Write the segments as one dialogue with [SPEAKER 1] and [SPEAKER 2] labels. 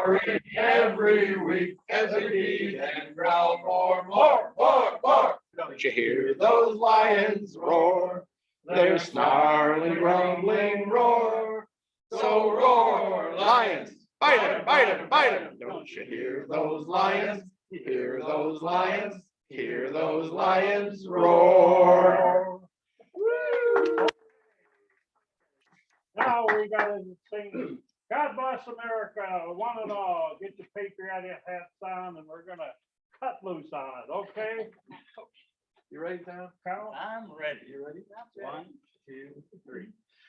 [SPEAKER 1] roaring every week as they feed and growl for more. Don't you hear those lions roar? Their snarling, grumbling roar. So roar, lions, bite 'em, bite 'em, bite 'em. Don't you hear those lions? Hear those lions? Hear those lions roar.
[SPEAKER 2] Now we gotta sing God Bless America, one and all. Get your patriotic hats on and we're gonna cut loose on it, okay?
[SPEAKER 1] You ready, Tom?
[SPEAKER 2] Carol?
[SPEAKER 3] I'm ready.
[SPEAKER 1] You ready?
[SPEAKER 3] 1, 2, 3.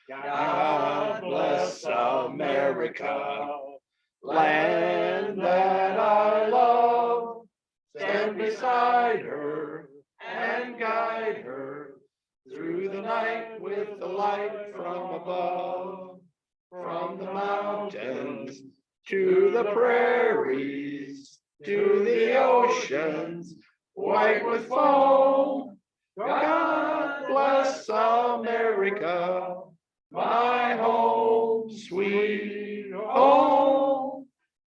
[SPEAKER 1] God bless America, land that I love. Stand beside her and guide her through the night with the light from above. From the mountains to the prairies, to the oceans, white with foam. God bless America, my home, sweet home.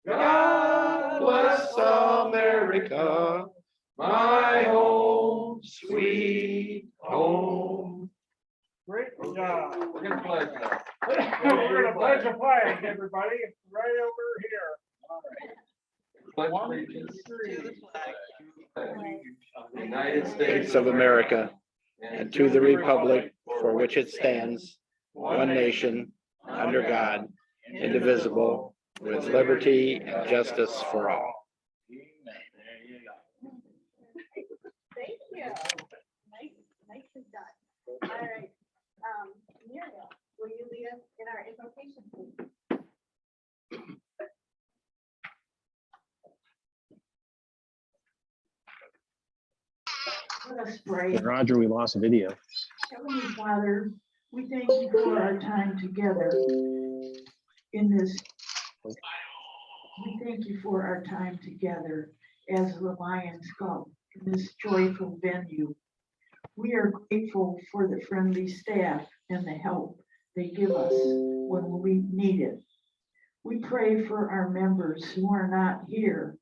[SPEAKER 1] God bless America, my home, sweet home.
[SPEAKER 2] Great job.
[SPEAKER 1] We're gonna pledge now.
[SPEAKER 2] We're gonna pledge a flag, everybody, right over here.
[SPEAKER 3] All right.
[SPEAKER 1] Pledge
[SPEAKER 2] 1, 2,
[SPEAKER 1] allegiance
[SPEAKER 3] To the
[SPEAKER 2] 3.
[SPEAKER 3] flag
[SPEAKER 1] of the United
[SPEAKER 4] States of America, and to the republic for which it stands, one nation, under God, indivisible, with liberty and justice for all.
[SPEAKER 3] Amen. There you go.
[SPEAKER 5] Thank you. Nicely done. All right. Muriel, will you lead us in our invocation, please?
[SPEAKER 6] Let us pray.
[SPEAKER 7] Roger, we lost video.
[SPEAKER 6] Heavenly Father, we thank you for our time together in this. We thank you for our time together as the Lions Club in this joyful venue. We are grateful for the friendly staff and the help they give us when we need it. We pray for our members who are not here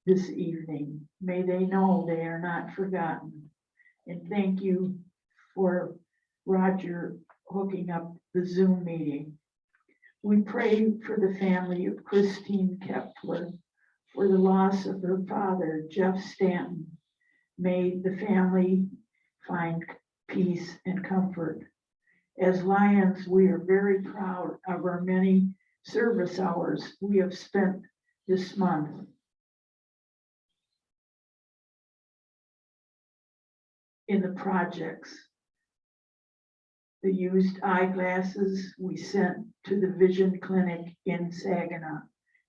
[SPEAKER 6] this evening. May they know they are not forgotten. And thank you for Roger hooking up the Zoom meeting. We pray for the family of Christine Kepler for the loss of her father, Jeff Stanton. May the family find peace and comfort. As Lions, we are very proud of our many service hours we have spent this month. In the projects. The used eyeglasses we sent to the Vision Clinic in Saginaw,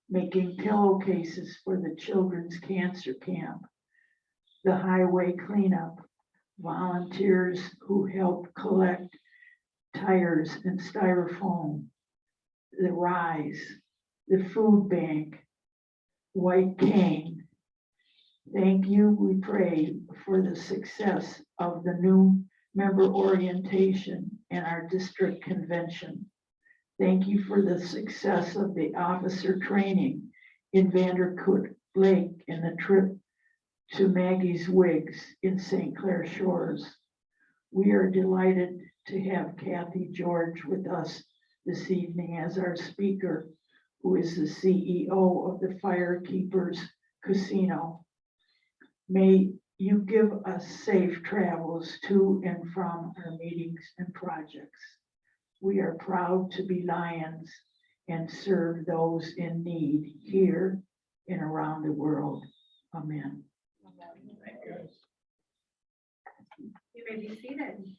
[SPEAKER 6] making pillowcases for the Children's Cancer Camp. The highway cleanup, volunteers who helped collect tires and styrofoam. The Rise, the food bank, White Cane. Thank you, we pray for the success of the new member orientation and our district convention. Thank you for the success of the officer training in Vandercoot Lake and the trip to Maggie's Wigs in St. Clair Shores. We are delighted to have Kathy George with us this evening as our speaker, who is the CEO of the Firekeepers Casino. May you give us safe travels to and from our meetings and projects. We are proud to be Lions and serve those in need here and around the world. Amen.
[SPEAKER 3] Thank you.
[SPEAKER 5] You may be seated.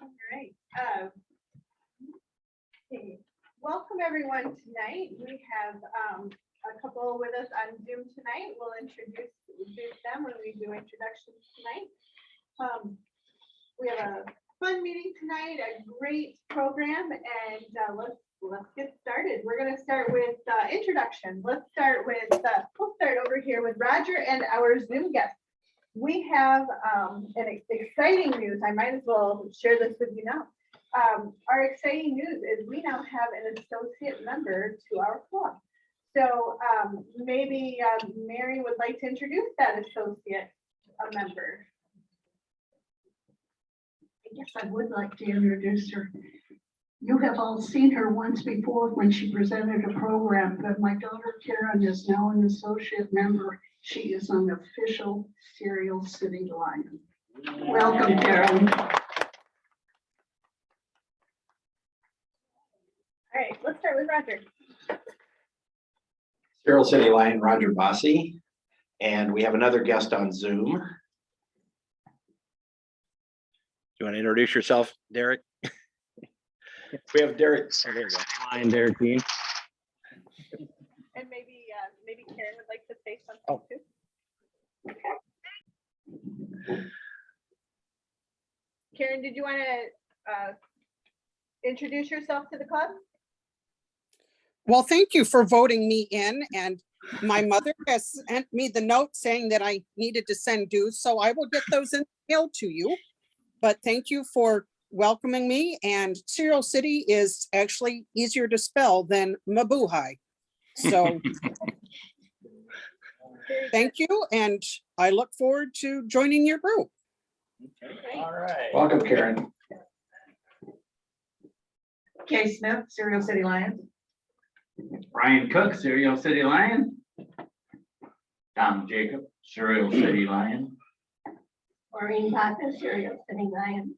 [SPEAKER 5] All right. Okay. Welcome everyone tonight. We have a couple with us on Zoom tonight. We'll introduce them when we do introductions tonight. We have a fun meeting tonight, a great program, and let's get started. We're going to start with introduction. We'll start over here with Roger and our Zoom guest. We have an exciting news. I might as well share this with you now. our exciting news is we now have an associate member to our club. So maybe Mary would like to introduce that associate member.
[SPEAKER 6] I guess I would like to introduce her. You have all seen her once before when she presented a program, but my daughter Karen is now an associate member. She is an official Serial City Lion. Welcome, Karen.
[SPEAKER 5] All right, let's start with Roger.
[SPEAKER 4] Serial City Lion Roger Bossy, and we have another guest on Zoom. Do you want to introduce yourself, Derek? We have Derek.
[SPEAKER 7] Oh, there you go. Lion Derek Dean.
[SPEAKER 5] And maybe Karen would like to say something
[SPEAKER 4] Oh.
[SPEAKER 5] too. Karen, did you want to introduce yourself to the club?
[SPEAKER 8] Well, thank you for voting me in, and my mother has sent me the note saying that I needed to send dues, so I will get those in the mail to you. But thank you for welcoming me, and Serial City is actually easier to spell than Mabuhay. So thank you, and I look forward to joining your group.
[SPEAKER 3] All right.
[SPEAKER 4] Welcome, Karen.
[SPEAKER 6] Kay Smith, Serial City Lions.
[SPEAKER 3] Brian Cook, Serial City Lion. Tom Jacob, Serial City Lion.
[SPEAKER 5] Maureen Baca, Serial City Lion.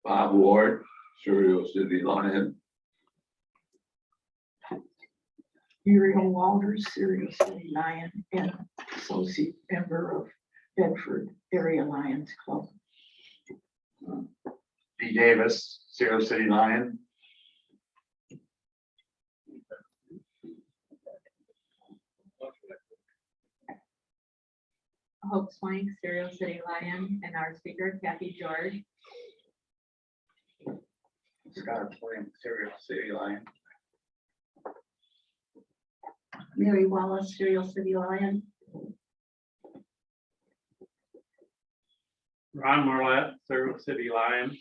[SPEAKER 1] Bob Ward, Serial City Lion.
[SPEAKER 6] Muriel Walters, Serial City Lion, and associate member of Bedford Area Lions Club.
[SPEAKER 1] P. Davis, Serial City Lion.
[SPEAKER 9] Hope Swank, Serial City Lion, and our speaker Kathy George.
[SPEAKER 1] Scott Flynn, Serial City Lion.
[SPEAKER 6] Mary Wallace, Serial City Lion.
[SPEAKER 2] Ron Marlette, Serial City Lion.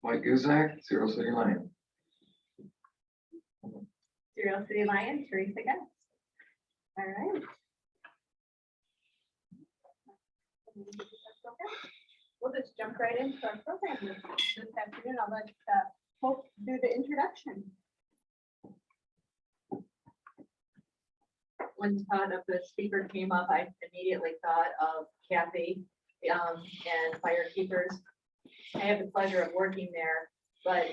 [SPEAKER 1] Mike Guzak, Serial City Lion.
[SPEAKER 5] Serial City Lion, Teresa Guest. All right. We'll just jump right into our program this afternoon. I'll let Hope do the introduction.
[SPEAKER 9] When the thought of the speaker came up, I immediately thought of Kathy and Fire Keepers. I have the pleasure of working there, but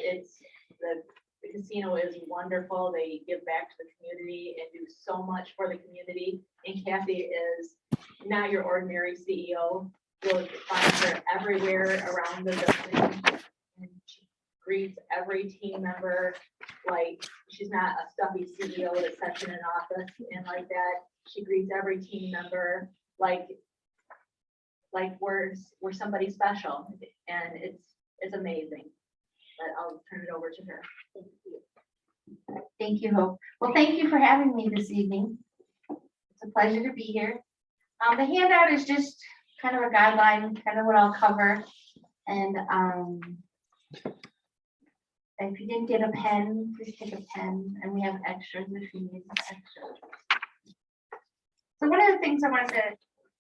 [SPEAKER 9] the casino is wonderful. They give back to the community and do so much for the community. And Kathy is not your ordinary CEO. You'll find her everywhere around the building. And she greets every team member like she's not a stuffy CEO that sits in an office and like that. She greets every team member like we're somebody special, and it's amazing. But I'll turn it over to her.
[SPEAKER 10] Thank you, Hope. Well, thank you for having me this evening. It's a pleasure to be here. The handout is just kind of a guideline, kind of what I'll cover. And if you didn't get a pen, please take a pen, and we have extras if you need extras. So one of the things I wanted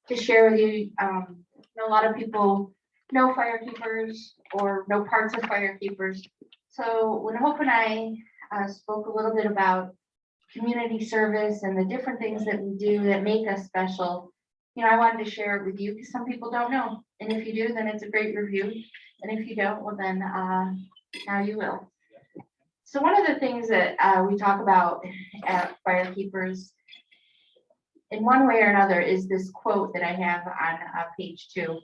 [SPEAKER 10] to share with you, a lot of people know Fire Keepers or know parts of Fire Keepers. So when Hope and I spoke a little bit about community service and the different things that we do that make us special, I wanted to share it with you because some people don't know. And if you do, then it's a great review. And if you don't, well then now you will. So one of the things that we talk about at Fire Keepers in one way or another is this quote that I have on page 2.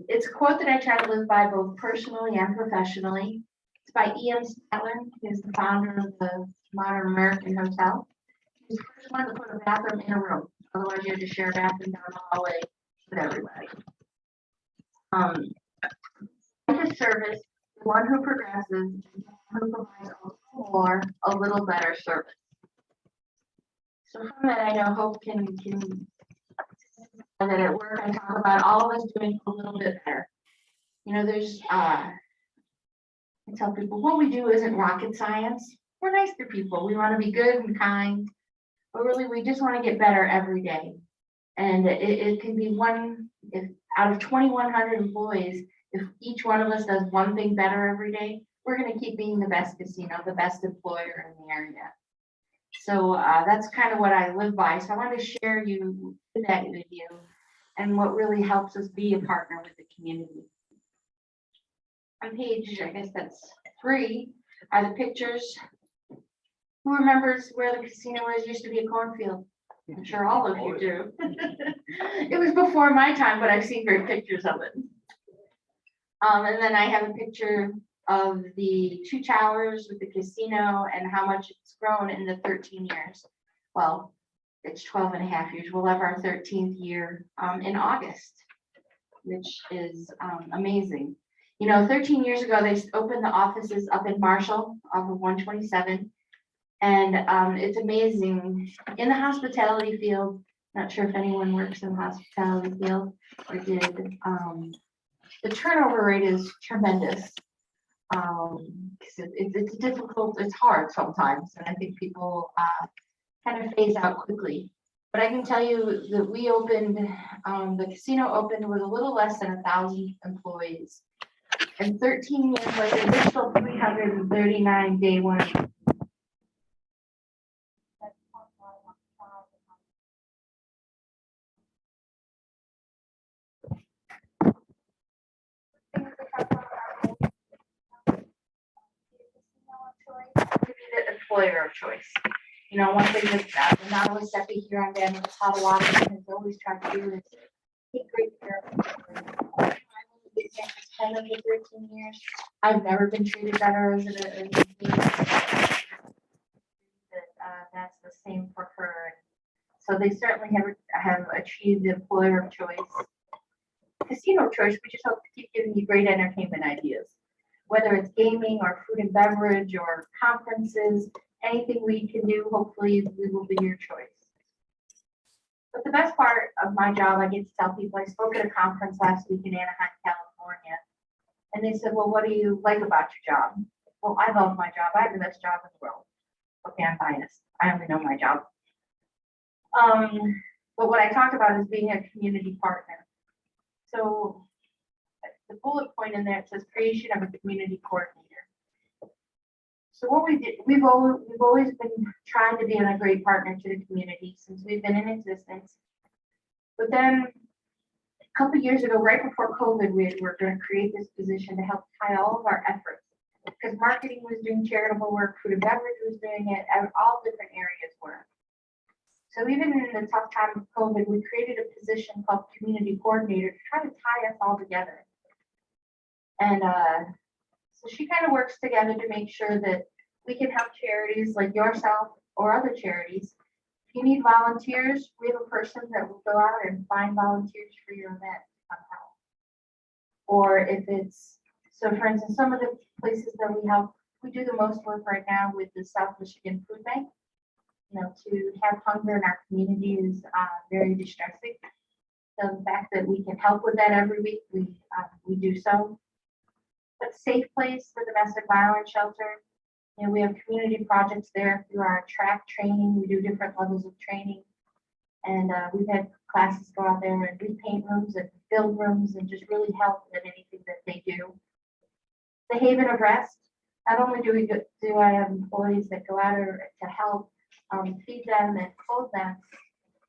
[SPEAKER 10] It's a quote that I try to live by both personally and professionally. It's by E.M. Statler, who's the founder of the Modern American Hotel. He's the first one to put a bathroom in a room. Otherwise, you had to share a bathroom down the hallway with everybody. The service, the one who progresses, and the one who provides a little more, a little better service. So from that, I know Hope can that at work I talk about all of us doing a little bit better. You know, I tell people, what we do isn't rocket science. We're nice to people. We want to be good and kind, but really we just want to get better every day. And it can be if out of 2,100 employees, if each one of us does one thing better every day, we're going to keep being the best casino, the best employer in the area. So that's kind of what I live by. So I want to share that with you and what really helps us be a partner with the community. On page, I guess that's 3, are the pictures. Who remembers where the casino was? Used to be a cornfield. I'm sure all of you do. It was before my time, but I've seen great pictures of it. And then I have a picture of the 2 towers with the casino and how much it's grown in the 13 years. Well, it's 12 and a half years. We'll have our 13th year in August, which is amazing. You know, 13 years ago, they opened the offices up in Marshall off of 127. And it's amazing. In the hospitality field, not sure if anyone works in the hospitality field or did, the turnover rate is tremendous. Because it's difficult, it's hard sometimes, and I think people kind of phase out quickly. But I can tell you that we opened, the casino opened with a little less than 1,000 employees. And 13 years later, there's still 339 day one. To be the employer of choice. You know, one thing that not only Seppi here on Dan with Potawatomi has always tried to do is take great care of them. 10 of the 13 years, I've never been treated better as an that's the same for her. So they certainly have achieved the employer of choice. Casino of choice, we just hope to keep giving you great entertainment ideas. Whether it's gaming or food and beverage or conferences, anything we can do, hopefully we will be your choice. But the best part of my job, I get to tell people, I spoke at a conference last week in Anaheim, California, and they said, well, what do you like about your job? Well, I love my job. I have the best job in the world. Okay, I'm biased. I only know my job. But what I talk about is being a community partner. So the bullet point in there, it says creation of a community coordinator. So what we did, we've always been trying to be a great partner to the community since we've been in existence. But then a couple of years ago, right before COVID, we were going to create this position to help tie all of our efforts. Because marketing was doing charitable work, food and beverage was doing it, and all different areas were. So even in the tough time of COVID, we created a position called community coordinator to try to tie us all together. And so she kind of works together to make sure that we can help charities like yourself or other charities. If you need volunteers, we have a person that will go out and find volunteers for your event to come help. Or if it's, so for instance, some of the places that we help, we do the most work right now with the South Michigan Food Bank. You know, to have hunger in our community is very distressing. So the fact that we can help with that every week, we do so. But Safe Place for domestic violence shelter. You know, we have community projects there through our track training. We do different levels of training. And we've had classes go out there and repaint rooms and build rooms and just really help in anything that they do. The Haven of Rest. Not only do I have employees that go out to help feed them and clothe them,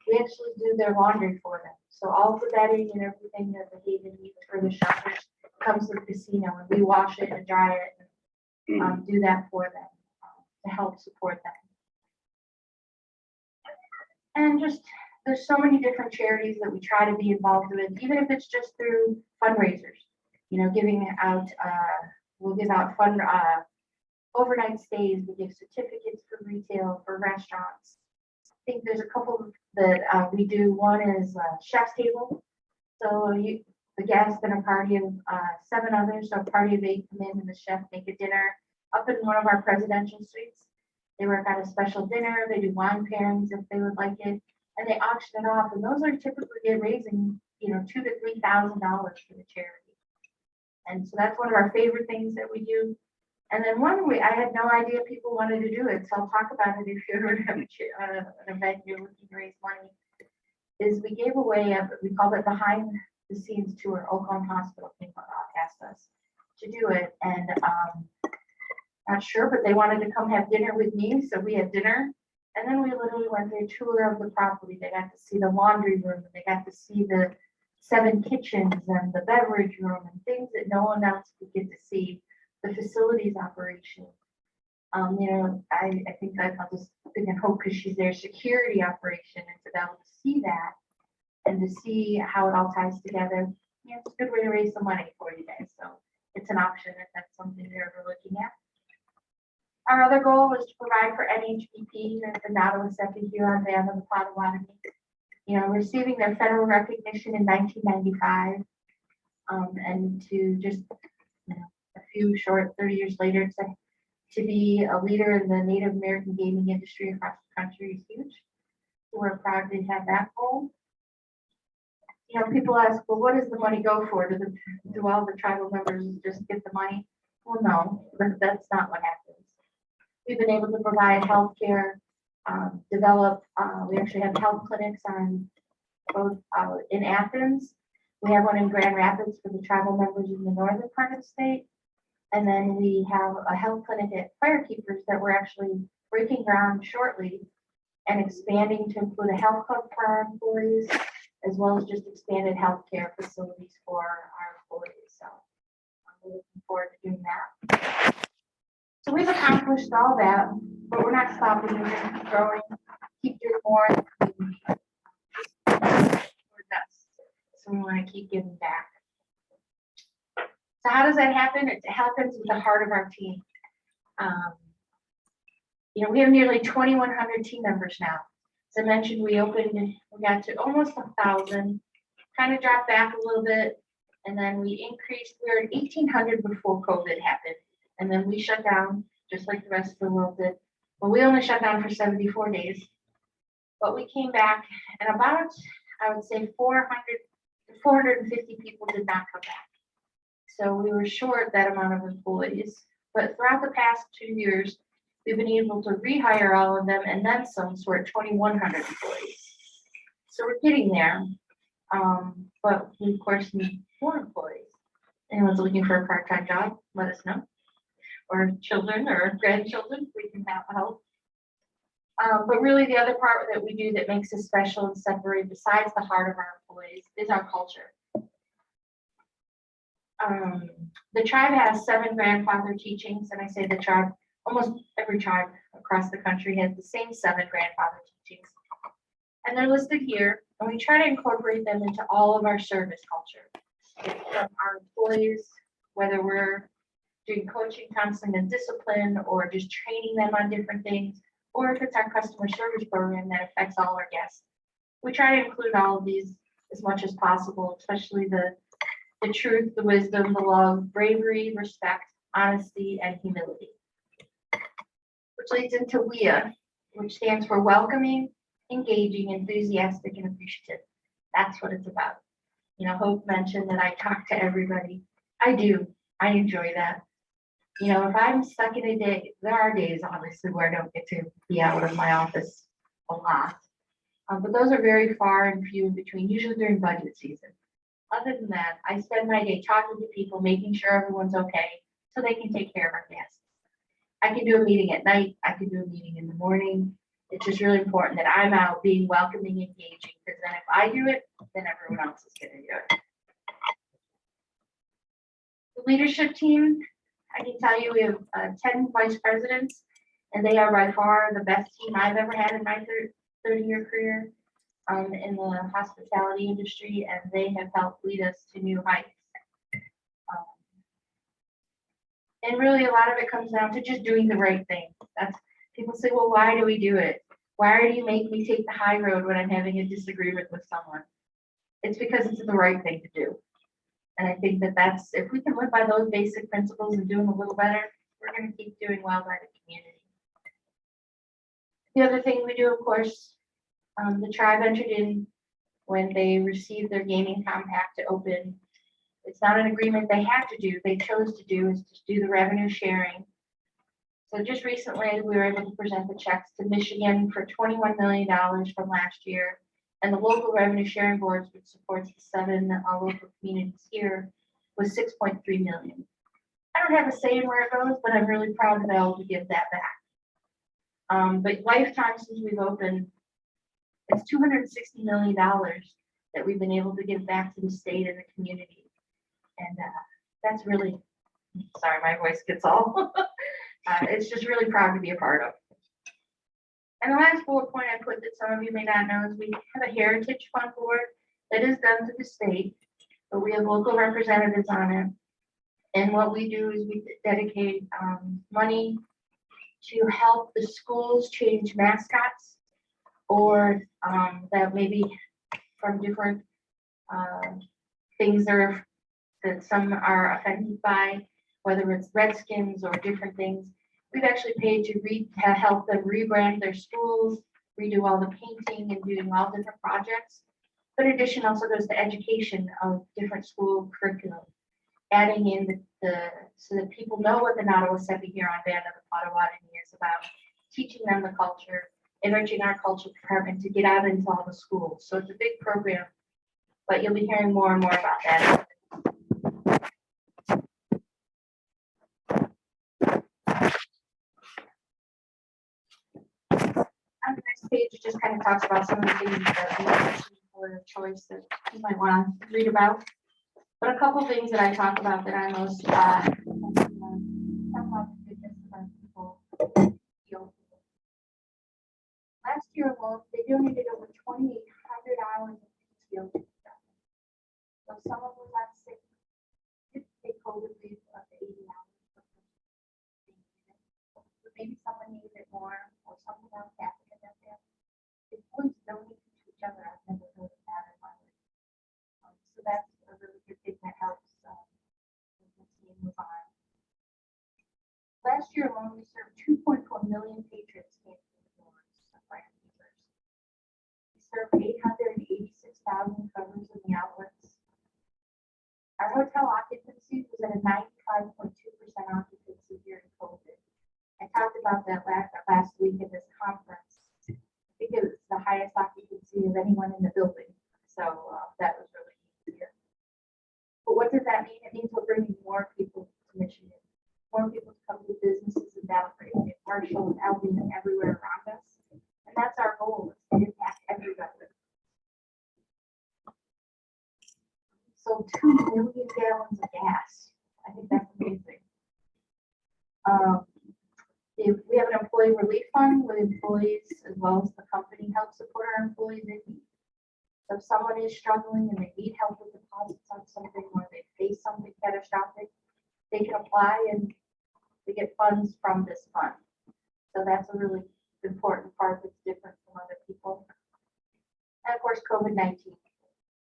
[SPEAKER 10] we actually do their laundry for them. So all the bedding and everything that the Haven needs for the shelters comes to the casino, and we wash it and dry it and do that for them to help support them. And just there's so many different charities that we try to be involved with, even if it's just through fundraisers. You know, giving out we'll give out fun overnight stays. We give certificates for retail, for restaurants. I think there's a couple that we do. One is chef's table. So the guests and a party of 7 others, so a party of 8 come in and the chef make a dinner up in one of our presidential suites. They work out a special dinner. They do wine pairings if they would like it, and they auction it off. And those are typically raising, you know, $2,000 to $3,000 for the charity. And so that's one of our favorite things that we do. And then one way, I had no idea people wanted to do it, so I'll talk about it if you're ever having an event, you're looking to raise money. Is we gave away, we called it behind the scenes tour. Oakland Hospital came asked us to do it, and not sure, but they wanted to come have dinner with me, so we had dinner. And then we literally went through a tour of the property. They got to see the laundry room, they got to see the 7 kitchens and the beverage room and things that no one else could get to see. The facilities operation. You know, I think I'll just think and hope because she's their security operation and to be able to see that and to see how it all ties together. Yeah, it's a good way to raise some money for you guys. So it's an option if that's something you're ever looking at. Our other goal was to provide for NHPP, the Nottawasetto Huron Band of the Potawatomi. You know, receiving their federal recognition in 1995, and to just, you know, a few short 30 years later to be a leader in the Native American gaming industry across the country is huge. So we're proud to have that goal. You know, people ask, well, what does the money go for? Do all the tribal members just get the money? Well, no, that's not what happens. We've been able to provide healthcare, develop, we actually have health clinics on both in Athens. We have one in Grand Rapids for the tribal members in the northern part of the state. And then we have a health clinic at Firekeepers that we're actually breaking ground shortly and expanding to include a health club for our employees, as well as just expanded healthcare facilities for our employees. So I'm looking forward to doing that. So we've accomplished all that, but we're not stopping. We're going to keep growing, keep doing more. So we want to keep giving back. So how does that happen? It happens with the heart of our team. You know, we have nearly 2,100 team members now. As I mentioned, we got to almost 1,000, kind of dropped back a little bit, and then we increased. We were at 1,800 before COVID happened, and then we shut down just like the rest of the world did. Well, we only shut down for 74 days, but we came back, and about, I would say 450 people did not come back. So we were short that amount of employees, but throughout the past 2 years, we've been able to rehire all of them and then some, so we're at 2,100 employees. So we're getting there, but we of course need more employees. Anyone's looking for a part-time job, let us know. Or children or grandchildren, we can help. But really the other part that we do that makes us special and separate besides the heart of our employees is our culture. The tribe has 7 grandfather teachings, and I say the tribe, almost every tribe across the country has the same 7 grandfather teachings. And they're listed here, and we try to incorporate them into all of our service culture. From our employees, whether we're doing coaching, counseling, and discipline, or just training them on different things, or if it's our customer service program that affects all our guests. We try to include all of these as much as possible, especially the truth, the wisdom, the love, bravery, respect, honesty, and humility. Which leads into WIA, which stands for welcoming, engaging, enthusiastic, and appreciative. That's what it's about. You know, Hope mentioned that I talk to everybody. I do. I enjoy that. You know, if I'm stuck in a day, there are days obviously where I don't get to be out of my office a lot. But those are very far and few in between, usually during budget season. Other than that, I spend my day talking to people, making sure everyone's okay, so they can take care of our guests. I can do a meeting at night, I can do a meeting in the morning. It's just really important that I'm out being welcoming, engaging, because then if I do it, then everyone else is gonna do it. The leadership team, I can tell you we have 10 vice presidents, and they are by far the best team I've ever had in my 30-year career in the hospitality industry, and they have helped lead us to new heights. And really, a lot of it comes down to just doing the right thing. That's people say, well, why do we do it? Why do you make me take the high road when I'm having a disagreement with someone? It's because it's the right thing to do. And I think that that's, if we can live by those basic principles and do them a little better, we're going to keep doing well by the community. The other thing we do, of course, the tribe entered in when they received their gaming compact to open It's not an agreement they had to do, they chose to do, is to do the revenue sharing. So just recently, we were able to present the checks to Michigan for $21 million from last year. And the local revenue sharing boards, which supports the 7 local communities here, was 6.3 million. I don't have a say in where it goes, but I'm really proud to be able to give that back. But lifetime since we've opened, it's $260 million that we've been able to give back to the state and the community. And that's really, sorry, my voice gets all, it's just really proud to be a part of. And the last bullet point I put that some of you may not know is we have a heritage fund board that is done to the state, but we have local representatives on it. And what we do is we dedicate money to help the schools change mascots, or that maybe from different things that some are offended by, whether it's Redskins or different things. We've actually paid to help them rebrand their schools, redo all the painting and doing all different projects. But in addition, also goes to education of different school curriculum, adding in so that people know what the Nottawasepi Huron Band of the Potawatomi is about, teaching them the culture, enriching our culture department to get out into all the schools. So it's a big program, but you'll be hearing more and more about that. On the next page, it just kind of talks about some of the things that we mentioned for choice that you might want to read about. But a couple things that I talk about that I most talk about the goodness of our people. Last year alone, they donated over 2,800 hours of PTO. So someone was out sick, did take COVID leave of 80 hours. But maybe someone needed it more, or something else happened in their family. If boys donate to each other, I've never heard of that in my life. So that's a really good thing that helps the team move on. Last year alone, we served 2.4 million patrons came through the doors of Fire Keepers. We served 886,000 covers in the outlets. Our hotel occupancy was at a 95.2% occupancy during COVID. I talked about that last week at this conference. I think it was the highest occupancy of anyone in the building. So that was really easier. But what does that mean? It means we're bringing more people to Michigan. More people to come to businesses in Belgrade, in Marshall, and Albion, and everywhere around us. And that's our goal, is to impact everybody. So 2 million gallons of gas. I think that's amazing. If we have an employee relief fund where employees, as well as the company, help support our employees in need. So if someone is struggling and they need help with deposits on something, or they face something catastrophic, they can apply and they get funds from this fund. So that's a really important part that's different from other people. And of course, COVID-19,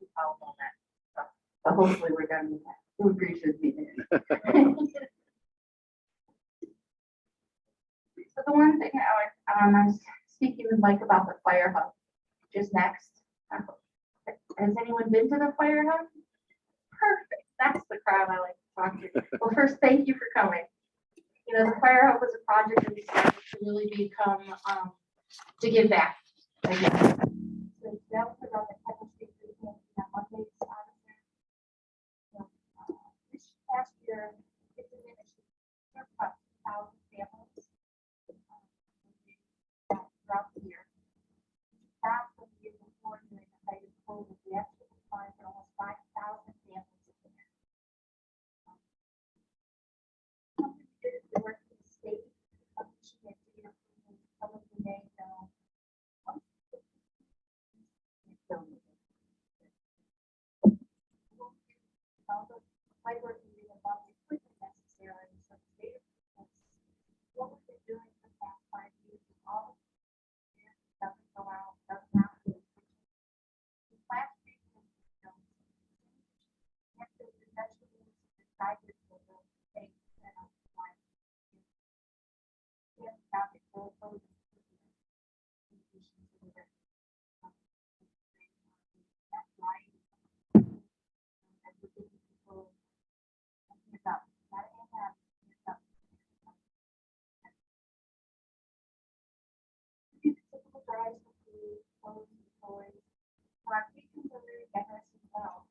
[SPEAKER 10] we all know that. So, but hopefully we're done with that. Who agrees with me there? So the one thing I was speaking with Mike about the fire hub, just next. Has anyone been to the fire hub? Perfect. That's the crowd I like to talk to. Well, first, thank you for coming. You know, the fire hub was a project that we started to really become, to give back. Again. So that was around the chemistry treatment that Mondays out of there. So, this past year, it's an initiative served about 2,000 families throughout the year. Past the year before, during the height of COVID, we actually applied for almost 5,000 families in there. Something we did is we worked with the state of Michigan to get approval. Some of you may know. Also, by working with a lot of equipment necessary in some state of what we've been doing for the past 5 years is all doesn't go out, doesn't happen. The last treatment, after the vegetables decided to go take that out of life. We have found it all over the in addition to the rest. That's right. And we're giving people clothes, toys. Our patrons are really generous as well.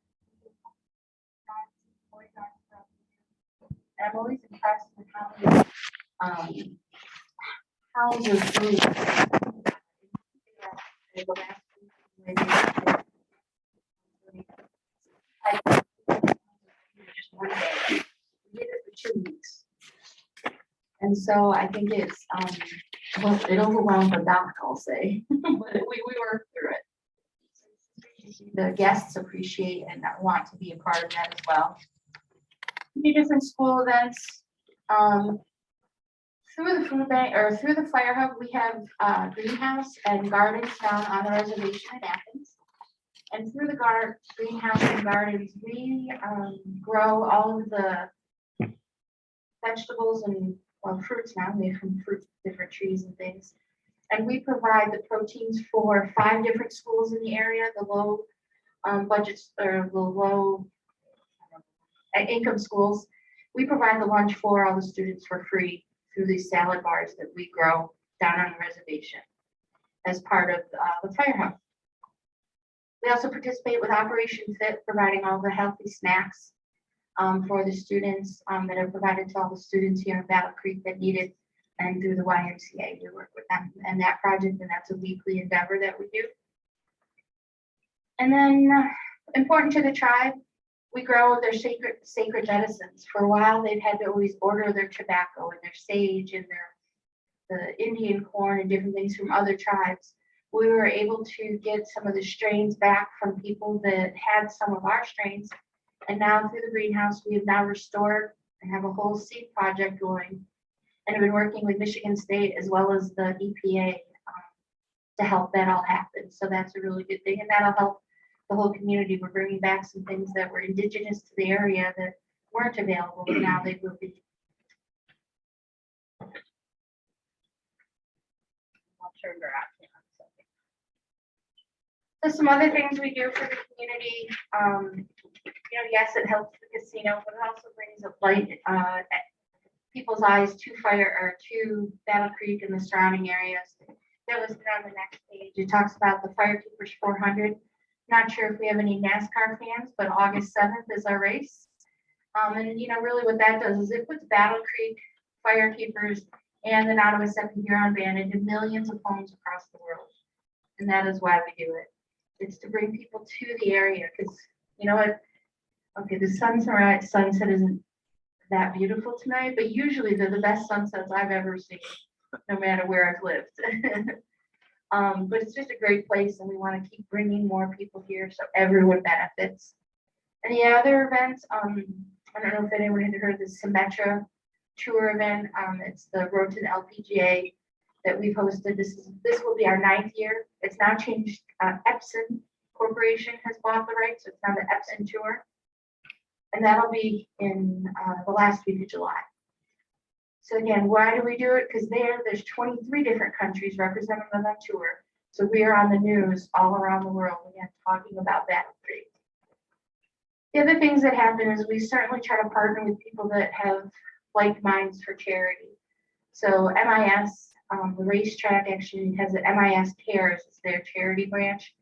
[SPEAKER 10] Toys are stuff. And I'm always impressed with how many, houses food. The last week, when just one day. We did it for 2 weeks. And so I think it's, well, it overwhelmed the doc, I'll say, but we worked through it. The guests appreciate and want to be a part of that as well. We do different school events. Through the food bank or through the fire hub, we have greenhouse and gardens down on the reservation in Athens. And through the greenhouse and gardens, we grow all of the vegetables and fruits now made from different trees and things. And we provide the proteins for 5 different schools in the area, the low budgets or the low income schools. We provide the lunch for all the students for free through these salad bars that we grow down on the reservation as part of the fire hub. We also participate with Operation Fit, providing all the healthy snacks for the students that are provided to all the students here in Battle Creek that need it. And through the YMCA, we work with them and that project, and that's a weekly endeavor that we do. And then important to the tribe, we grow their sacred medicines. For a while, they've had to always order their tobacco and their sage and the Indian corn and different things from other tribes. We were able to get some of the strains back from people that had some of our strains. And now through the greenhouse, we have now restored and have a whole seed project going. And have been working with Michigan State as well as the EPA to help that all happen. So that's a really good thing. And that'll help the whole community. We're bringing back some things that were indigenous to the area that weren't available, but now they will be. I'll turn her off in a second. So some other things we do for the community, yes, it helps the casino, but it also brings a light people's eyes to Battle Creek and the surrounding areas. That was on the next page. It talks about the Firekeepers 400. Not sure if we have any NASCAR fans, but August 7th is our race. And really what that does is it puts Battle Creek Firekeepers and the Nottawa Second Huron Band into millions of homes across the world. And that is why we do it. It's to bring people to the area because you know what? Okay, the sunset isn't that beautiful tonight, but usually they're the best sunsets I've ever seen, no matter where I've lived. But it's just a great place and we want to keep bringing more people here so everyone benefits. And the other events, I don't know if anyone had heard the Symetra tour event. It's the Road to the LPGA that we've hosted. This will be our 9th year. It's now changed. Epson Corporation has bought the rights, so it's now the Epson tour. And that'll be in the last week of July. So again, why do we do it? Because there's 23 different countries represented on that tour. So we are on the news all around the world, again, talking about Battle Creek. The other things that happen is we certainly try to partner with people that have like minds for charity. So MIS, the racetrack actually has the MIS Cares, it's their charity branch.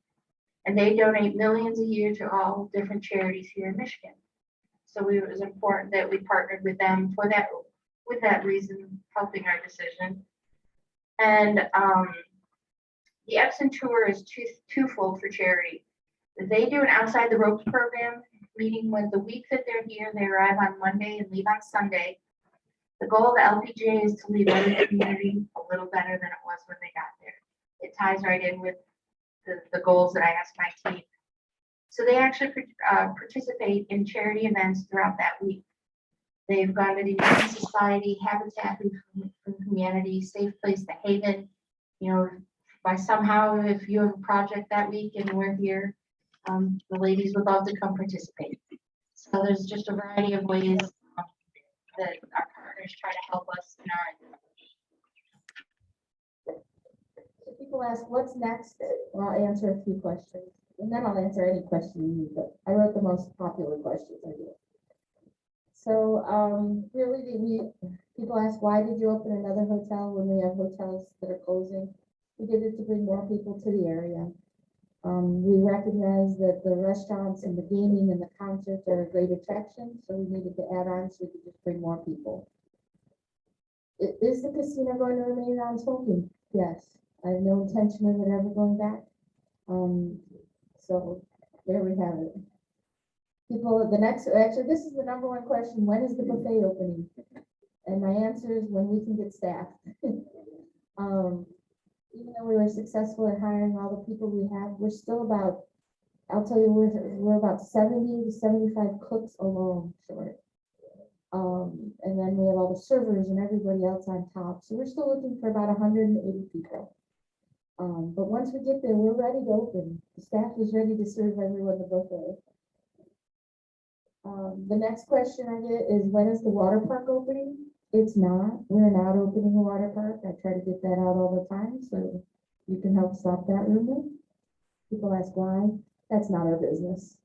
[SPEAKER 10] And they donate millions a year to all different charities here in Michigan. So it was important that we partnered with them for that, with that reason, helping our decision. And the Epson tour is twofold for charity. They do an outside the ropes program, meaning when the week that they're here, they arrive on Monday and leave on Sunday. The goal of the LPGA is to leave every community a little better than it was when they got there. It ties right in with the goals that I asked my team. So they actually participate in charity events throughout that week. They've gone to the Humane Society, Habitat for Humanity, Safe Place to Haven. By somehow, if you have a project that week and we're here, the ladies would love to come participate. So there's just a variety of ways that our partners try to help us in our.
[SPEAKER 11] So people ask, what's next? And I'll answer a few questions. And then I'll answer any question you need, but I wrote the most popular questions I did. So really, people ask, why did you open another hotel when we have hotels that are closing? We did it to bring more people to the area. We recognize that the restaurants and the gaming and the concerts are a great attraction, so we needed to add on so we could just bring more people. Is the casino going to remain non-smoking? Yes. I have no intention of it ever going back. So there we have it. People, actually, this is the number one question: when is the buffet opening? And my answer is when we can get staff. Even though we were successful at hiring all the people we have, we're still about, I'll tell you, we're about 70 to 75 cooks alone short. And then we have all the servers and everybody else on top. So we're still looking for about 180 people. But once we get there, we're ready to open. The staff is ready to serve everyone the buffet. The next question I get is, when is the water park opening? It's not. We're not opening a water park. I try to get that out all the time, so you can help stop that rumor. People ask why. That's not our business.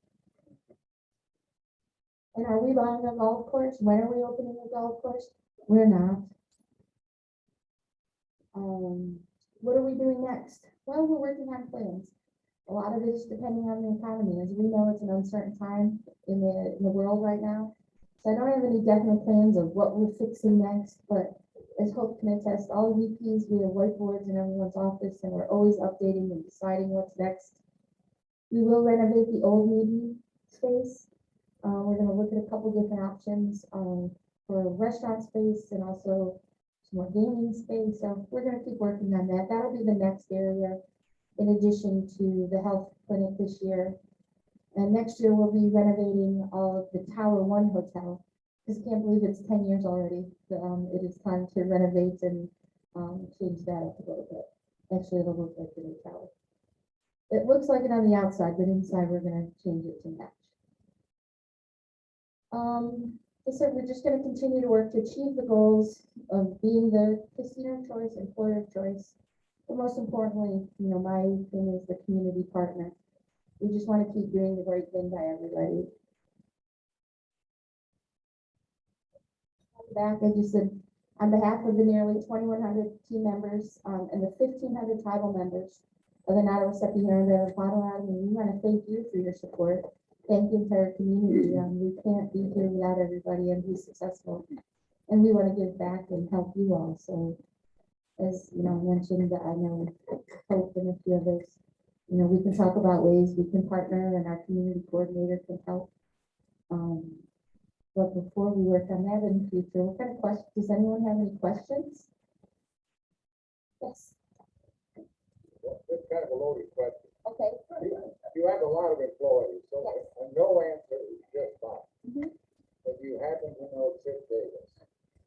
[SPEAKER 11] And are we buying a golf course? When are we opening a golf course? We're not. What are we doing next? Well, we're working on plans. A lot of it is depending on the economy. As we know, it's an uncertain time in the world right now. So I don't have any definite plans of what we're fixing next, but as Hope can attest, all VPs, we have whiteboards in everyone's office, and we're always updating and deciding what's next. We will renovate the old meeting space. We're going to look at a couple different options for restaurant space and also some more gaming space. So we're going to keep working on that. That'll be the next area, in addition to the health clinic this year. And next year we'll be renovating all of the Tower One Hotel. Just can't believe it's 10 years already. It is time to renovate and change that up a little bit. Actually, it'll look like the new tower. It looks like it on the outside, but inside we're going to change it to match. I said we're just going to continue to work to achieve the goals of being the casino of choice, employer of choice. But most importantly, my thing is the community partner. We just want to keep doing the right thing by everybody. Back, I just said, on behalf of the nearly 2,100 team members and the 1,500 tribal members of the Nottawasapi Huron Valley Potawatomi, we want to thank you for your support. Thank the entire community. We can't be here without everybody and be successful. And we want to give back and help you all. So, as I mentioned, I know Hope and a few others. We can talk about ways we can partner, and our community coordinator can help. But before we work on that in the future, what kind of questions? Does anyone have any questions? Yes.
[SPEAKER 12] It's kind of a loaded question.
[SPEAKER 11] Okay.
[SPEAKER 12] You have a lot of employees, so a no answer is just fine.
[SPEAKER 11] Mhm.
[SPEAKER 12] But you happen to know Chip Davis.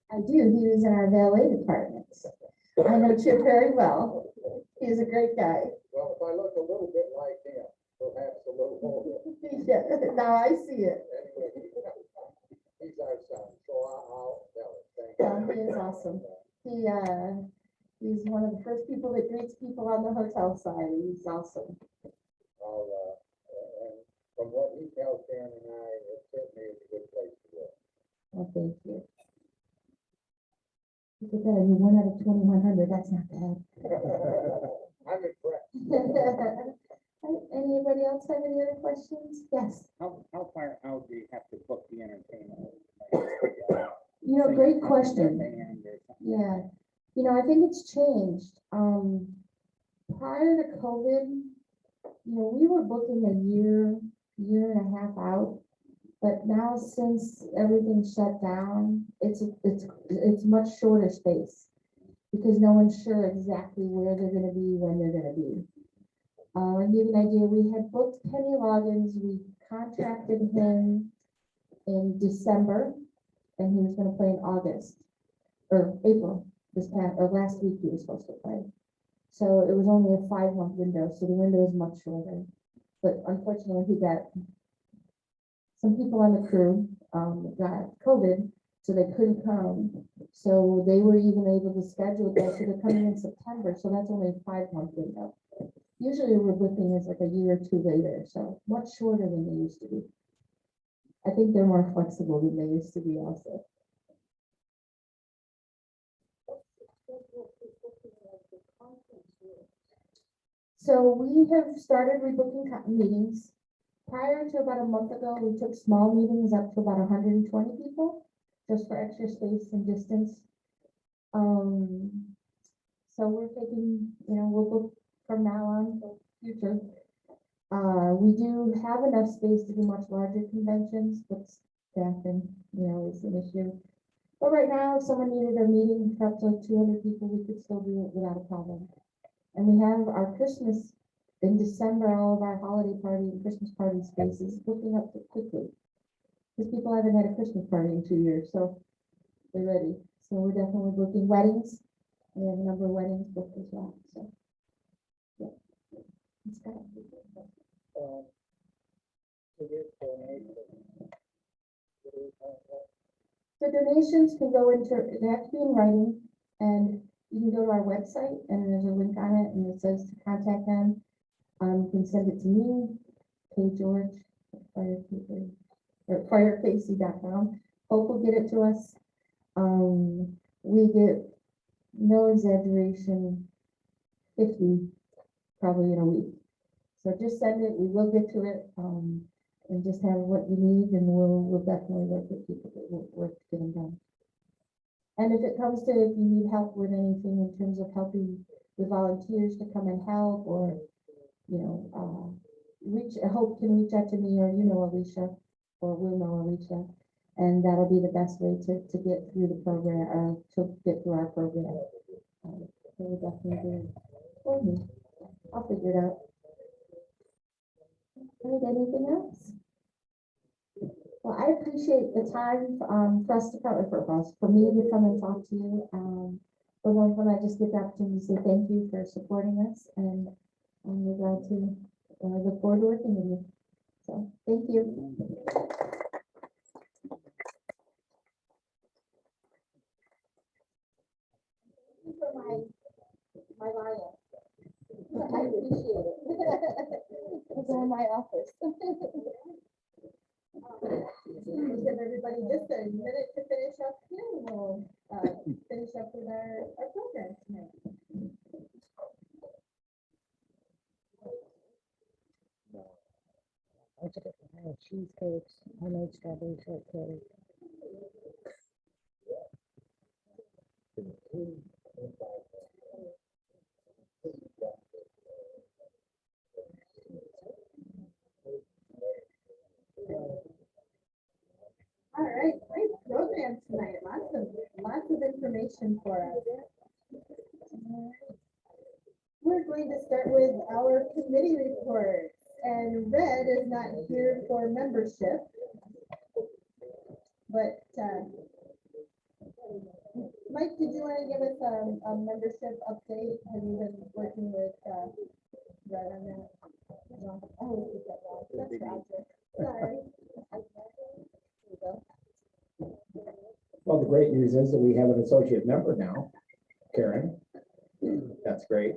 [SPEAKER 11] I do. He was in our valet department. I know Chip very well. He's a great guy.
[SPEAKER 12] Well, if I look a little bit like him, perhaps a little older.
[SPEAKER 11] Yeah, now I see it.
[SPEAKER 12] Anyway, he's our son, so I'll tell him. Thank you.
[SPEAKER 11] He is awesome. He's one of the first people that greets people on the hotel side. He's awesome.
[SPEAKER 12] And from what he tells Karen and I, it certainly is a good place to work.
[SPEAKER 11] Well, thank you. Look at that, 1 out of 2,100, that's not bad.
[SPEAKER 12] I'm impressed.
[SPEAKER 11] Anybody else have any other questions? Yes.
[SPEAKER 7] How far out do you have to book the entertainment?
[SPEAKER 11] Great question. Yeah, I think it's changed. Prior to COVID, we were booking a year and a half out. But now, since everything shut down, it's much shorter space because no one's sure exactly where they're going to be, when they're going to be. And give you an idea, we had booked Kenny Loggins. We contracted him in December, and he was going to play in August or April. Last week he was supposed to play. So it was only a 5-month window, so the window is much shorter. But unfortunately, he got some people on the crew got COVID, so they couldn't come. So they were even able to schedule that, so they're coming in September. So that's only a 5-month window. Usually we're booking is like a year or two later, so much shorter than they used to be. I think they're more flexible than they used to be also. So we have started rebooking meetings. Prior to about a month ago, we took small meetings up to about 120 people, just for extra space and distance. So we're taking, we'll book from now on for future. We do have enough space to do much larger conventions, but staffing, is an issue. But right now, if someone needed a meeting for up to like 200 people, we could still do it without a problem. And we have our Christmas in December, all of our holiday party and Christmas party spaces booking up quickly. Because people haven't had a Christmas party in 2 years, so they're ready. So we're definitely booking weddings. We have a number of weddings booked as well, so. Yeah. It's good.
[SPEAKER 7] To get donations.
[SPEAKER 11] So donations can go into, they have to be in writing, and you can go to our website and there's a link on it and it says to contact them. You can send it to me, Kay George, firecasey.com. Hope will get it to us. We get, no exaggeration, 50 probably in a week. So just send it, we will get to it, and just have what you need, and we'll definitely work with people that will work to get them done. And if it comes to, if you need help with anything in terms of helping with volunteers to come and help, or, Hope can reach out to me, or Alicia, or we'll know Alicia, and that'll be the best way to get through the program, or to get through our program. So we'll definitely do it for me. I'll figure it out. Anything else? Well, I appreciate the time for us to come, for me to come and talk to you. But one time I just get the opportunity to say thank you for supporting us, and we're glad to look forward to working with you. So thank you. For my bio. I appreciate it. It's in my office. Give everybody just a minute to finish up here, and we'll finish up with our program tonight.
[SPEAKER 7] I have cheesecakes, I made strawberry shortcake.
[SPEAKER 5] All right, great program tonight. Lots of information for us. We're going to start with our committee reports, and Red is not here for membership. But Mike, did you want to give us a membership update? Have you been working with Red on that? No, I always get that wrong. That's Roger. Sorry. Here we go.
[SPEAKER 1] Well, the great news is that we have an associate member now, Karen. That's great.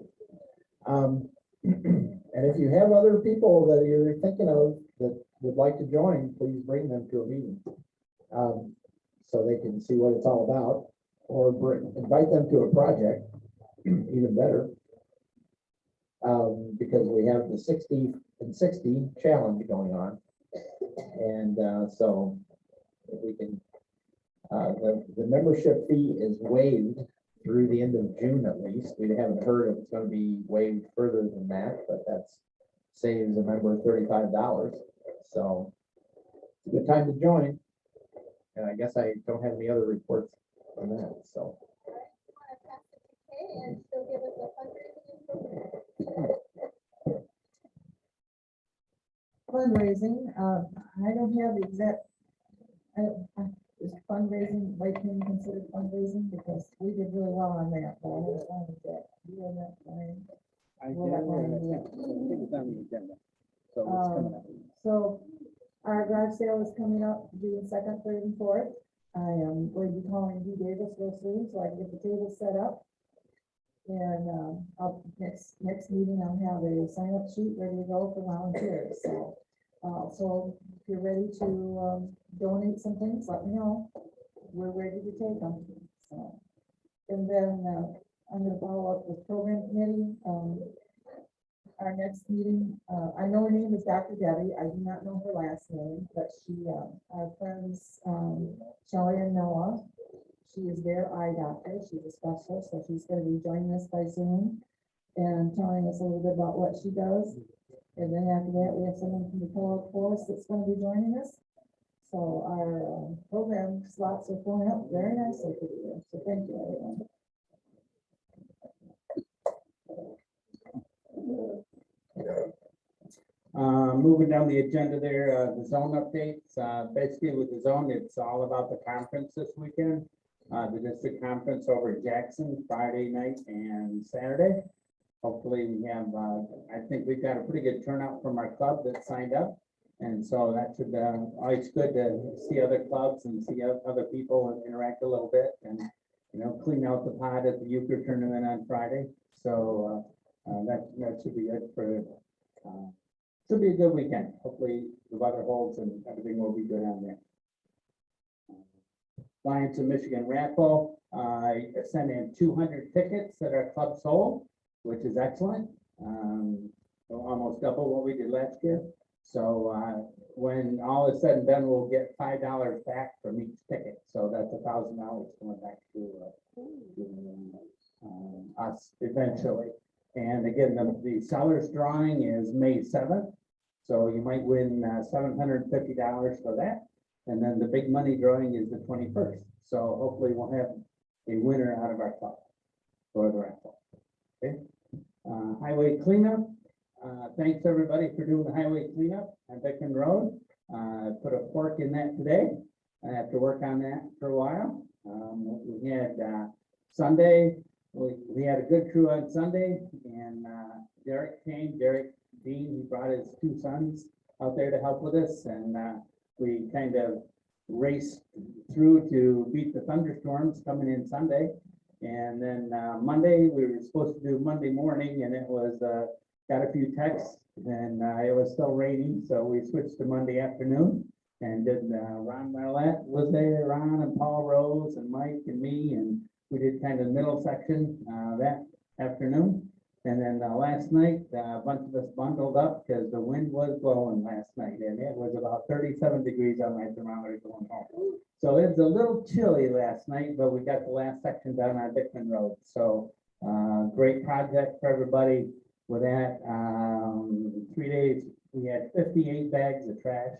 [SPEAKER 1] And if you have other people that you're thinking of that would like to join, please bring them to a meeting. So they can see what it's all about, or invite them to a project, even better. Because we have the 60 and 60 challenge going on. And so if we can, the membership fee is waived through the end of June at least. We haven't heard if it's going to be waived further than that, but that's saves a member $35. So it's a good time to join. And I guess I don't have any other reports on that, so.
[SPEAKER 5] And she'll give us a fundraising. I don't have the exact, is fundraising, Whiteman considered fundraising, because we did really well on that. But I don't know that. You have that, Ryan?
[SPEAKER 7] I
[SPEAKER 5] We'll let Ryan do it.
[SPEAKER 7] it's on the agenda. So it's coming up.
[SPEAKER 5] So our garage sale is coming up June 2nd, 3rd, and 4th. I am going to be calling D. Davis real soon, so I can get the table set up. And next meeting, I'll have a sign up sheet ready to go for volunteers. So, so if you're ready to donate some things, let me know. We're ready to take them. So, and then I'm going to follow up with program committee.
[SPEAKER 11] our next meeting, I know her name is Dr. Debbie. I do not know her last name, but she, our friends, Shelley and Noah, she is their eye doctor. She's a specialist, so she's gonna be joining us by Zoom and telling us a little bit about what she does. And then after that, we have someone from the Pillow Force that's gonna be joining us. So our program slots are filling up very nicely for the year. So thank you, everyone.
[SPEAKER 12] Moving down the agenda there, the zone updates, basically with the zone, it's all about the conference this weekend. The district conference over at Jackson, Friday night and Saturday. Hopefully we have, I think we've got a pretty good turnout from our club that signed up. And so that should, always good to see other clubs and see other people and interact a little bit and, you know, clean out the pod at the euchre tournament on Friday. So that should be good for, should be a good weekend. Hopefully the weather holds and everything will be good on there. Lions of Michigan raffle, I sent in 200 tickets that our club sold, which is excellent. So almost double what we did last year. So when all is said and done, we'll get $5 back from each ticket. So that's $1,000 going back to us eventually. And again, the sellers drawing is May 7th. So you might win $750 for that. And then the big money drawing is the 21st. So hopefully we'll have a winner out of our club for the raffle. Okay. Highway cleanup. Thanks everybody for doing the highway cleanup on Beacon Road. Put a fork in that today. I have to work on that for a while. We had Sunday. We had a good crew on Sunday, and Derek came. Derek Dean, he brought his 2 sons out there to help with us, and we kind of raced through to beat the thunderstorms coming in Sunday. And then Monday, we were supposed to do Monday morning, and it was got a few texts, and it was still raining, so we switched to Monday afternoon and did Ron Marlette was there, Ron and Paul Rose and Mike and me, and we did kind of middle section that afternoon. And then last night, a bunch of us bundled up because the wind was blowing last night, and it was about 37 degrees on my thermometer going home. So it was a little chilly last night, but we got the last section done on Dickman Road. So great project for everybody with that. 3 days, we had 58 bags of trash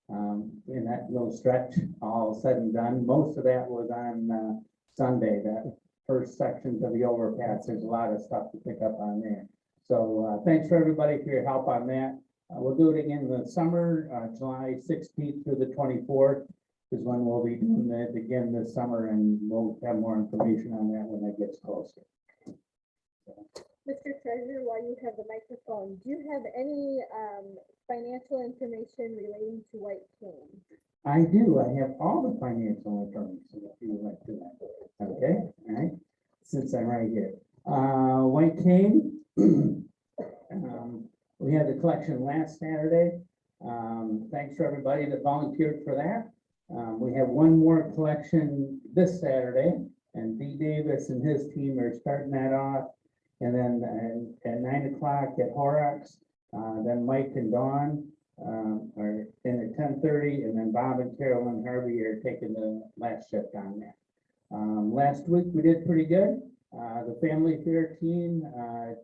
[SPEAKER 12] in that little stretch, all said and done. Most of that was on Sunday, that first sections of the overpass. There's a lot of stuff to pick up on there. So thanks for everybody for your help on that. We'll do it again in the summer, July 16th through the 24th is when we'll be doing it again this summer, and we'll have more information on that when it gets closer.
[SPEAKER 5] Mr. Treasurer, while you have the microphone, do you have any financial information relating to White Cane?
[SPEAKER 12] I do. I have all the financial information if you would like to know. Okay, all right, since I'm right here. White Cane, we had the collection last Saturday. Thanks for everybody that volunteered for that. We have one more collection this Saturday, and D. Davis and his team are starting that off. And then at 9 o'clock at Horrocks, then Mike and Dawn are in at 10:30, and then Bob and Carolyn Harvey are taking the last shift on that. Last week we did pretty good. The Family Fair team,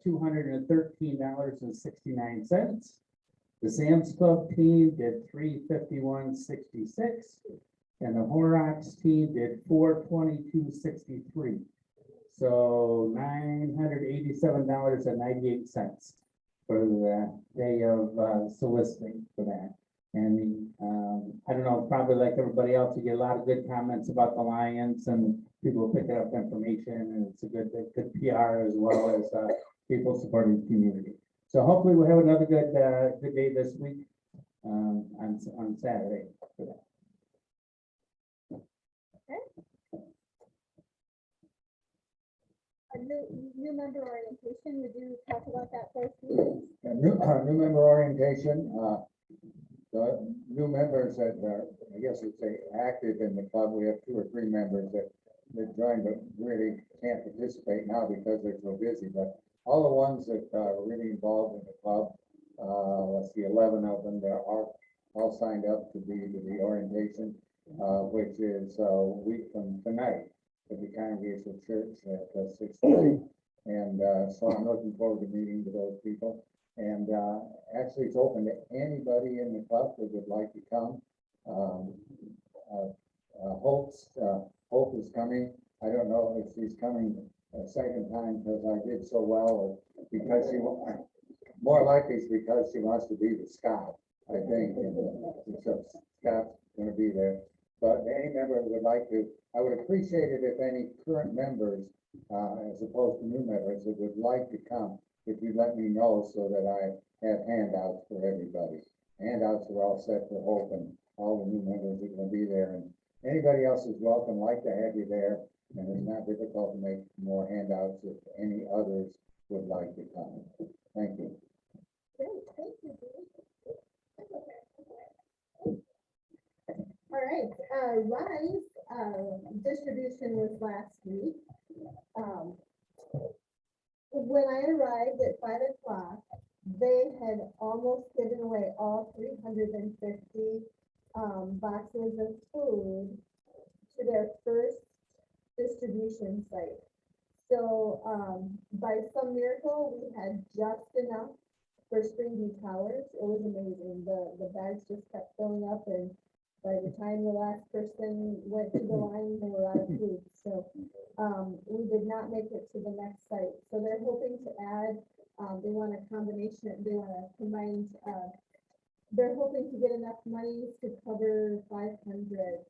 [SPEAKER 12] $213.69. The Sam's Club team did $351.66, and the Horrocks team did $422.63. So $987.98 for the day of soliciting for that. And I don't know, probably like everybody else, you get a lot of good comments about the Lions and people picking up information, and it's a good PR as well as people supporting the community. So hopefully we'll have another good day this week on Saturday for that.
[SPEAKER 5] New member orientation, would you talk about that for us, please?
[SPEAKER 12] New member orientation, the new members that are, I guess you'd say, active in the club, we have 2 or 3 members that joined but really can't participate now because they're so busy. But all the ones that are really involved in the club, let's see, 11 of them, they're all signed up to be to the orientation, which is a week from tonight at the Congregational Church at 6:30. And so I'm looking forward to meeting with those people. And actually, it's open to anybody in the club that would like to come. Hope is coming. I don't know if she's coming a second time because I did so well, or because more likely it's because she wants to be the scout, I think. And so Scout's gonna be there. But any member that would like to, I would appreciate it if any current members, as opposed to new members that would like to come, if you let me know so that I have handouts for everybody. Handouts are all set for Hope, and all the new members are gonna be there, and anybody else is welcome, like to have you there. And it's not difficult to make more handouts if any others would like to come. Thank you.
[SPEAKER 5] Great, thank you, Julie. All right, Rise, distribution was last week. When I arrived at 5 o'clock, they had almost given away all 350 boxes of food to their first distribution site. So by some miracle, we had just enough for Springview Towers. It was amazing. The bags just kept filling up, and by the time the last person went to the line, they were out of food. So we did not make it to the next site. So they're hoping to add, they want a combination, they want a combined, they're hoping to get enough money to cover 500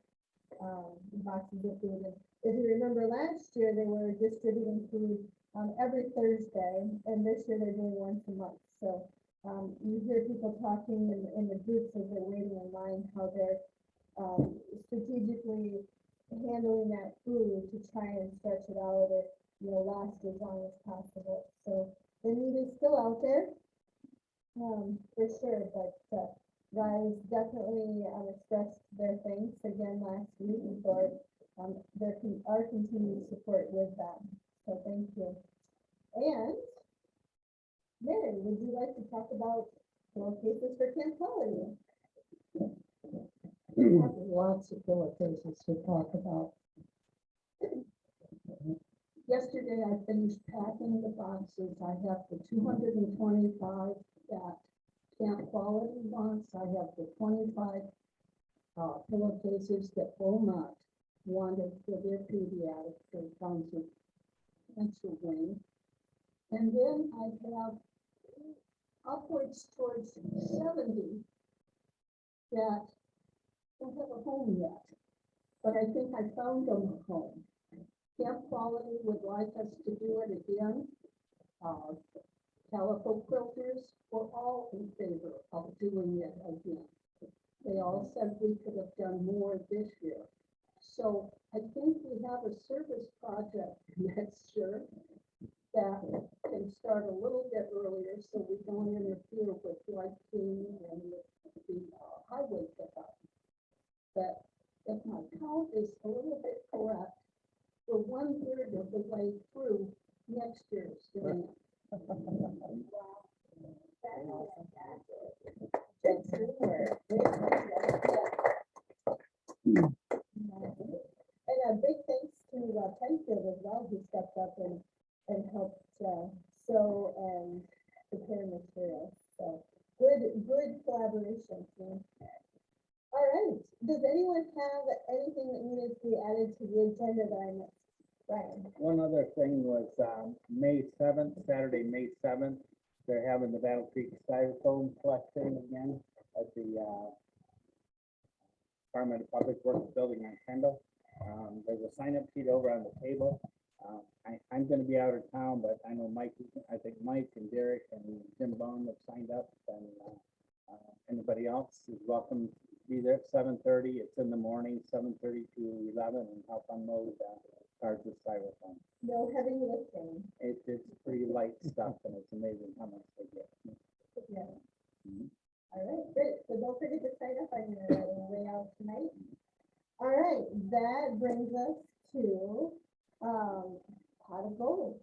[SPEAKER 5] boxes of food. And if you remember last year, they were distributing food every Thursday, and this year they're doing once a month. So you hear people talking in the groups as they're waiting in line, how they're strategically handling that food to try and stretch it out or, last as long as possible. So the need is still out there, for sure, but Rise definitely expressed their thanks again last week for our continued support with them. So thank you. And Mary, would you like to talk about cases for Camp Holiday?
[SPEAKER 7] Lots of cases to talk about.
[SPEAKER 11] Yesterday, I finished packing the boxes. I have the 225 that Camp Quality wants. I have the 25 pillowcases that Beaumont wanted for their pediatrics for cancer wing. And then I have upwards towards 70 that don't have a home yet, but I think I found them a home. Camp Quality would like us to do it again. Calico quilters were all in favor of doing it again. They all said we could have done more this year. So I think we have a service project next year that can start a little bit earlier so we don't interfere with lighting and the highway pickup. But if my count is a little bit correct, we're 1/3 of the way through next year's grant. And a big thanks to Penfield as well, who stepped up and helped sew and prepare materials. So good collaboration, team. All right, does anyone have anything that needed to be added to the agenda that I missed? Brian?
[SPEAKER 12] One other thing was, May 7th, Saturday, May 7th, they're having the Battle Creek Styrofoam collection again at the Department of Public Works Building on Kendall. There's a sign-up sheet over on the table. I'm gonna be out of town, but I know Mike and Derek and Jim Bone have signed up, and anybody else is welcome to be there at 7:30. It's in the morning, 7:30 to 11, and help unload cards of styrofoam.
[SPEAKER 5] No heavy lifting.
[SPEAKER 12] It's pretty light stuff, and it's amazing how much they get.
[SPEAKER 5] Yeah. All right, great. So don't forget to sign up on your way out tonight. All right, that brings us to pot of gold.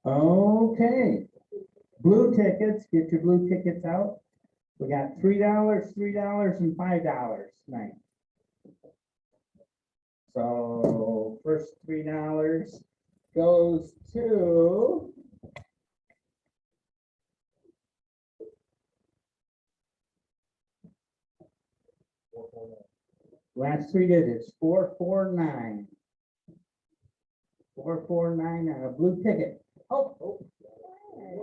[SPEAKER 12] Okay. Blue tickets, get your blue tickets out. We got $3, $3, and $5 tonight. So first $3 goes to last three digits, 449. 449 on a blue ticket. Oh.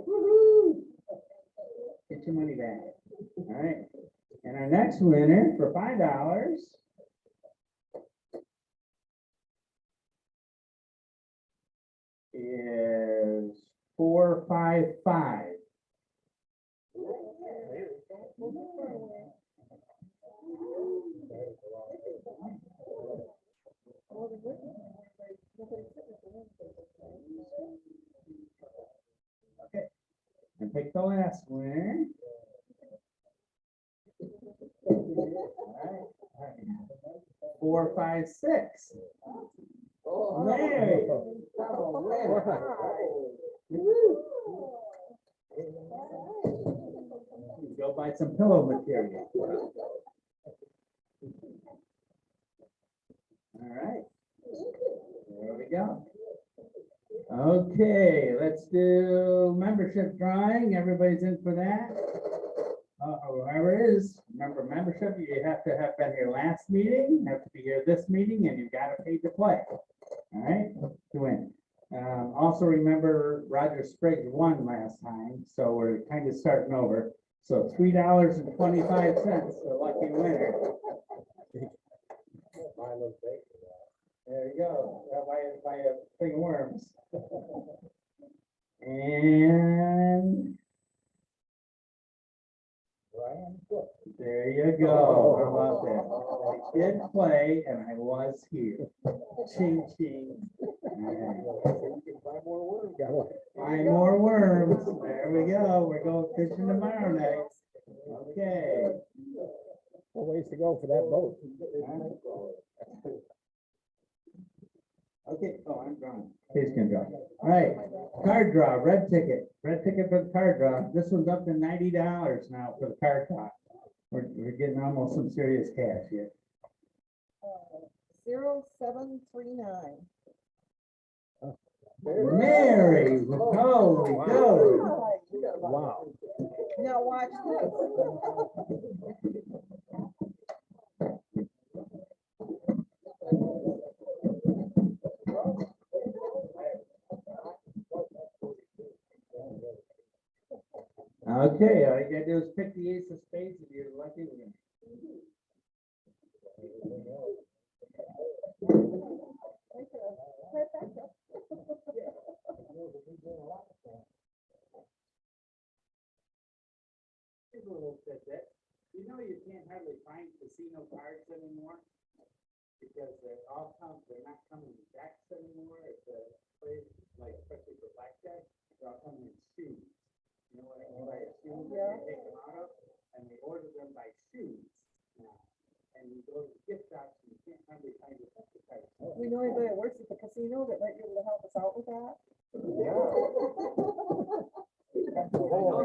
[SPEAKER 12] Woo-hoo. Get your money back. All right. And our next winner for $5 is 455. Okay, and pick the last winner. All right. 456. Larry. Go buy some pillow material. All right. There we go. Okay, let's do membership drawing. Everybody's in for that. Whoever it is, remember membership, you have to have been here last meeting, have to be here this meeting, and you've got to pay to play. All right, to win. Also remember Roger Spriggs won last time, so we're kind of starting over. So $3.25, the lucky winner. There you go. By a thing of worms. And there you go. How about that? I did play and I was here. Ching ching. Five more worms. There we go. We're going fishing tomorrow night. Okay.
[SPEAKER 4] Ways to go for that boat.
[SPEAKER 12] Okay, oh, I'm drawing. He's gonna draw. All right, card draw, red ticket for the card draw. This one's up to $90 now for the card draw. We're getting almost some serious cash here.
[SPEAKER 7] 0739.
[SPEAKER 12] Mary, holy go.
[SPEAKER 4] Wow.
[SPEAKER 7] Now watch this.
[SPEAKER 12] Okay, all you gotta do is pick the ace of spades if you're lucky. Here's a little tidbit. You know you can't hardly find casino cards anymore because they're not coming in decks anymore. It's a place like especially for blackjack, they're all coming in shoes. You know what I mean by a shoe? They take them out of and they order them by shoes now. And you go to the gift shops and you can't hardly find a bunch of cards.
[SPEAKER 7] We know anybody that works at the casino that might be able to help us out with that?
[SPEAKER 12] Yeah. All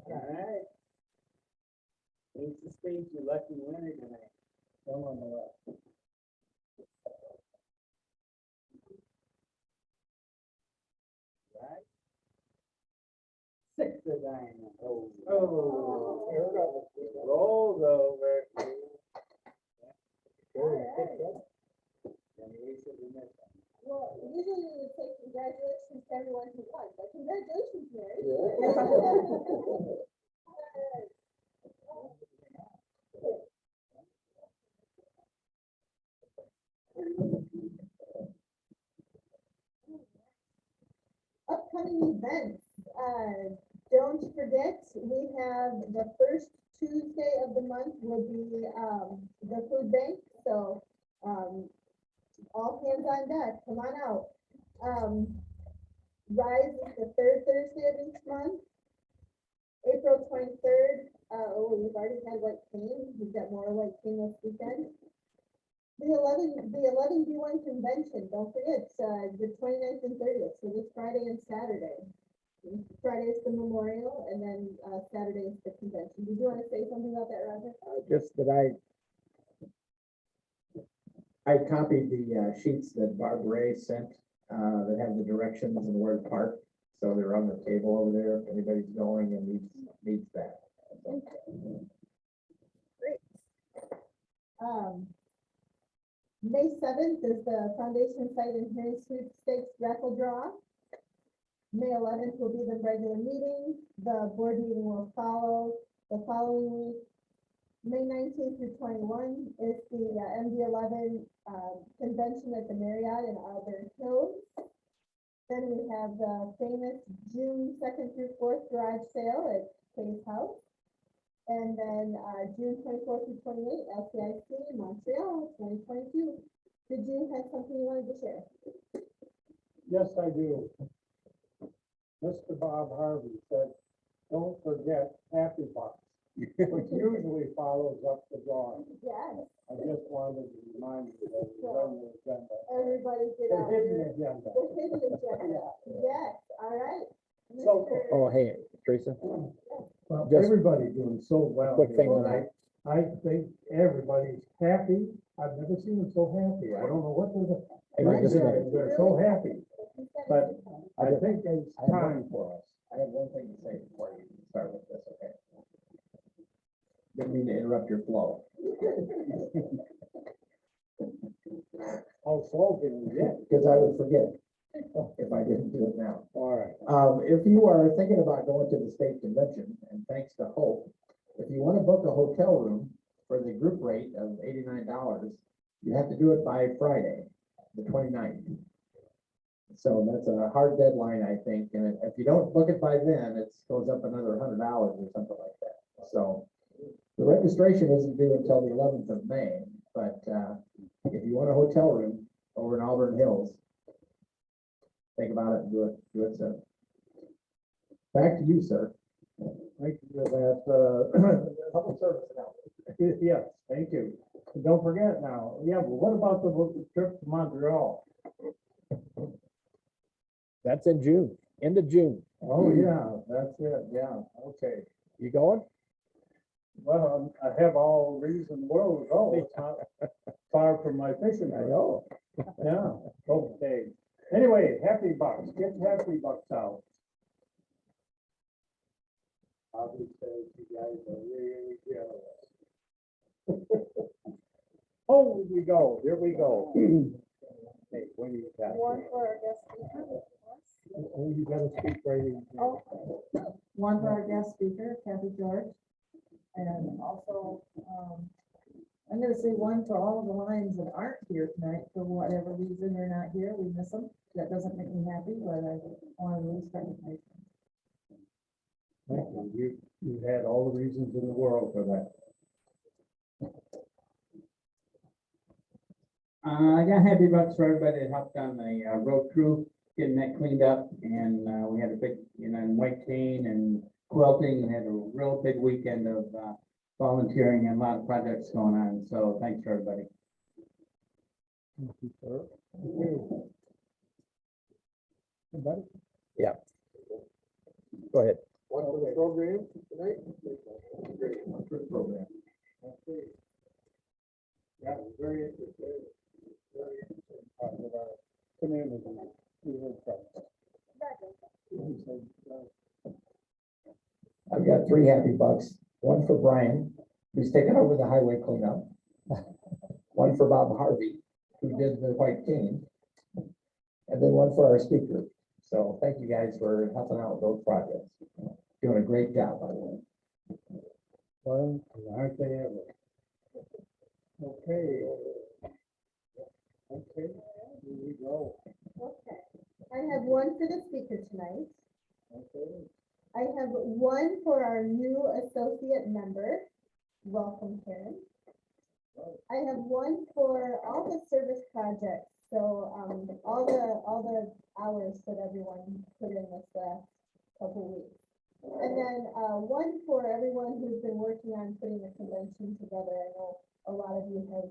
[SPEAKER 12] right. Ace of spades, your lucky winner tonight. Come on the left. Right. Six of diamonds. Oh. Rolls over. And the ace of the middle.
[SPEAKER 11] Well, usually we would say congratulations to everyone who won, but congratulations, Mary. Upcoming events, don't forget, we have the first Tuesday of the month will be, the food bank, so, all hands on deck, come on out. Rise is the third Thursday of each month. April 23rd, we've already had White Cane, we've got more White Cane this weekend.
[SPEAKER 5] The 11B1 convention, don't forget, the 29th and 30th, so this Friday and Saturday. Friday is the memorial, and then, Saturday is the convention. Did you want to say something about that, Roger?
[SPEAKER 12] Just that I copied the sheets that Barb Ray sent, that have the directions and where to park. So they're on the table over there, if anybody's going and needs that.
[SPEAKER 5] May 7th is the foundation site and hearing sweepstakes raffle draw. May 11th will be the regular meeting. The board meeting will follow the following week. May 19th through 21 is the MD11 convention at the Marriott in Auburn Hills. Then we have the famous June 2nd through 4th garage sale at Kay's house. And then June 24th through 28th, LCIC Montreal 2022. Did you have something you wanted to share?
[SPEAKER 2] Yes, I do. Mr. Bob Harvey said, don't forget Happy Box, which usually follows up the drawing.
[SPEAKER 5] Yes,
[SPEAKER 2] I just wanted to remind you that it's on the agenda.
[SPEAKER 5] everybody get
[SPEAKER 2] The
[SPEAKER 5] out
[SPEAKER 2] hidden
[SPEAKER 5] there.
[SPEAKER 2] agenda.
[SPEAKER 5] The hidden agenda. Yes, all right.
[SPEAKER 2] So-
[SPEAKER 5] Mr.
[SPEAKER 4] Oh, hey, Teresa.
[SPEAKER 2] Well,
[SPEAKER 4] Just
[SPEAKER 2] everybody's doing so well.
[SPEAKER 4] quick thing on
[SPEAKER 2] here. I think everybody's happy. I've never seen them so happy. I don't know what
[SPEAKER 4] Hang on just a
[SPEAKER 2] they're,
[SPEAKER 4] minute.
[SPEAKER 2] they're so happy. But I think it's
[SPEAKER 12] I have
[SPEAKER 2] time for us.
[SPEAKER 12] I have one thing to say before you start with this, okay? Didn't mean to interrupt your flow.
[SPEAKER 2] Oh, slogan, yeah.
[SPEAKER 12] Because I would forget if I didn't do it now.
[SPEAKER 2] All right.
[SPEAKER 12] If you are thinking about going to the state convention, and thanks to Hope, if you want to book a hotel room for the group rate of $89, you have to do it by Friday, the 29th. So that's a hard deadline, I think, and if you don't book it by then, it goes up another $100 or something like that. So the registration isn't due until the 11th of May, but if you want a hotel room over in Auburn Hills, think about it and do it soon. Back to you, sir.
[SPEAKER 2] Thank you for that,
[SPEAKER 12] Public service announcement.
[SPEAKER 2] yes, thank you. And don't forget now, yeah, but what about the trip to Montreal?
[SPEAKER 4] That's in June, end of June.
[SPEAKER 2] Oh, yeah, that's it, yeah, okay.
[SPEAKER 4] You going?
[SPEAKER 2] Well, I have all reason in the world to go, it's not far from my fishing.
[SPEAKER 4] I know.
[SPEAKER 2] Yeah, okay. Anyway, Happy Bucks, get Happy Bucks out. Obviously, you guys are really generous. Oh, here we go. Hey, what do you got?
[SPEAKER 5] One for our guest speaker.
[SPEAKER 2] Oh, you gotta speak right in.
[SPEAKER 5] Oh, one for our guest speaker, Kathy George. And also, I'm gonna say one for all of the Lions that aren't here tonight, for whatever reason they're not here, we miss them. That doesn't make me happy, but I want to lose recognition.
[SPEAKER 2] Thank you. You had all the reasons in the world for that.
[SPEAKER 12] I got Happy Bucks for everybody that helped on the road crew, getting that cleaned up, and we had a big, white cane and quilting, and had a real big weekend of volunteering and a lot of projects going on, so thanks for everybody.
[SPEAKER 2] Thank you, sir. Thank you. Anybody?
[SPEAKER 4] Yeah. Go ahead.
[SPEAKER 2] One for the program tonight?
[SPEAKER 12] Great, one for the program.
[SPEAKER 2] Okay. Yeah, very interesting. Very interesting part of our community. We heard from.
[SPEAKER 12] I've got 3 Happy Bucks, one for Brian, who's taken over the highway cleanup. One for Bob Harvey, who did the white cane. And then one for our speaker. So thank you guys for helping out with those projects. Doing a great job, by the way.
[SPEAKER 2] Well, aren't they ever? Okay. Okay, here we go.
[SPEAKER 5] Okay, I have one for the speaker tonight.
[SPEAKER 2] Okay.
[SPEAKER 5] I have one for our new associate member. Welcome, Karen. I have one for all the service projects. So all the hours that everyone put in this last couple weeks. And then one for everyone who's been working on putting the convention together. I know a lot of you have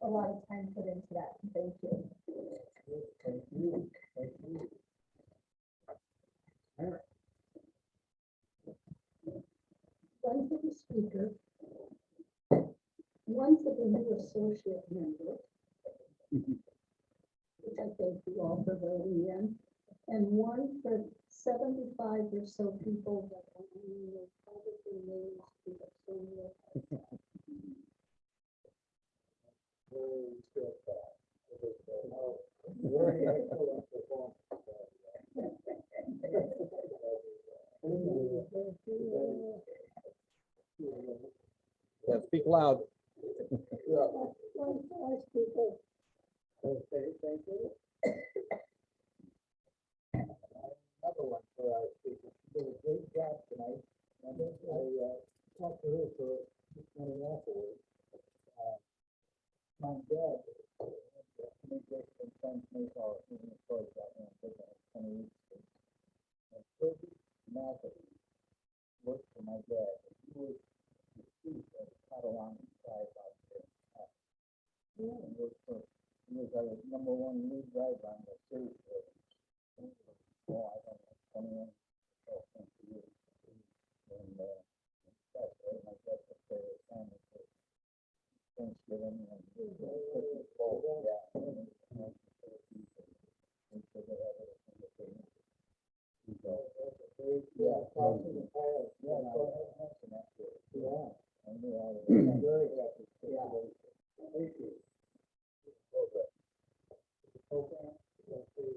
[SPEAKER 11] a lot of time put into that. Thank you.
[SPEAKER 12] Thank you. Thank you.
[SPEAKER 11] One for the speaker, one for the new associate member, which I thank you all for voting in, and one for 75 or so people that I will probably names to the senior.
[SPEAKER 4] Yeah, speak loud.
[SPEAKER 11] People.
[SPEAKER 12] Okay, thank you. Another one for our speaker. She did a great job tonight. And I talked to her for just one afterwards. My dad, immigration friends make our employees out there in business 20 weeks. And Kirby Matthews worked for my dad. He was the chief of the Catalan tribe out there. He worked for, he was our #1 lead driver on the series. Well, I don't know, 21 or 20 years. And that's right, my dad took care of his family for Thanksgiving and Christmas, fall, yeah. And so they had everything that they needed. Yeah. Yeah, no, I mentioned that to her. Yeah. I knew I was very happy. Yeah. Thank you. Okay. Thank you.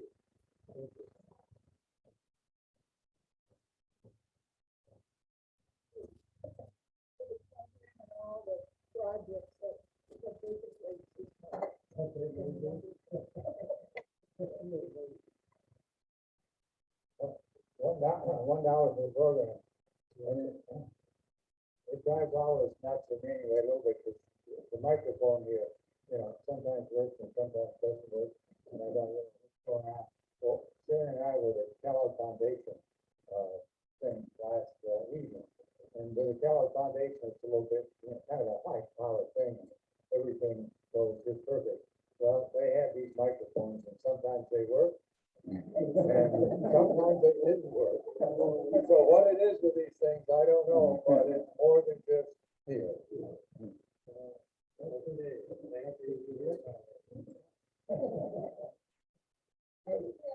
[SPEAKER 11] All the projects that basically.
[SPEAKER 12] $1 for the program. And it drives all us nuts in me anyway, a little bit, because the microphone here, sometimes works and sometimes doesn't work. And I don't know what's going on. Well, Sarah and I were at the Kellogg Foundation thing last evening. And with the Kellogg Foundation, it's a little bit, kind of a high power thing. And everything goes just perfect. Well, they have these microphones and sometimes they work. And sometimes it didn't work. So what it is with these things, I don't know, but it's more than just here.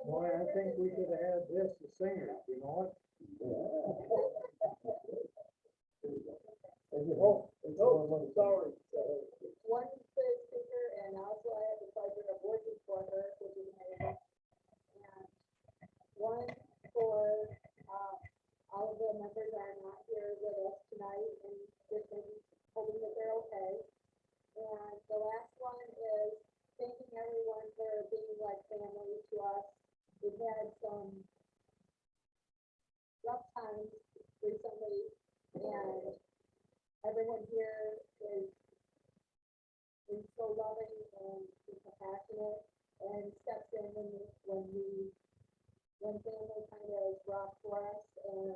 [SPEAKER 12] Boy, I think we could have had this as singers, you know what? Sorry.
[SPEAKER 11] One for the speaker, and also I had the pleasure of working for her, which is amazing. And one for, all of the members are not here with us tonight and just hoping that they're okay. And the last one is thanking everyone for being like family to us. We've had some rough times recently, and everyone here is so loving and compassionate and steps in when family kind of is rough for us, and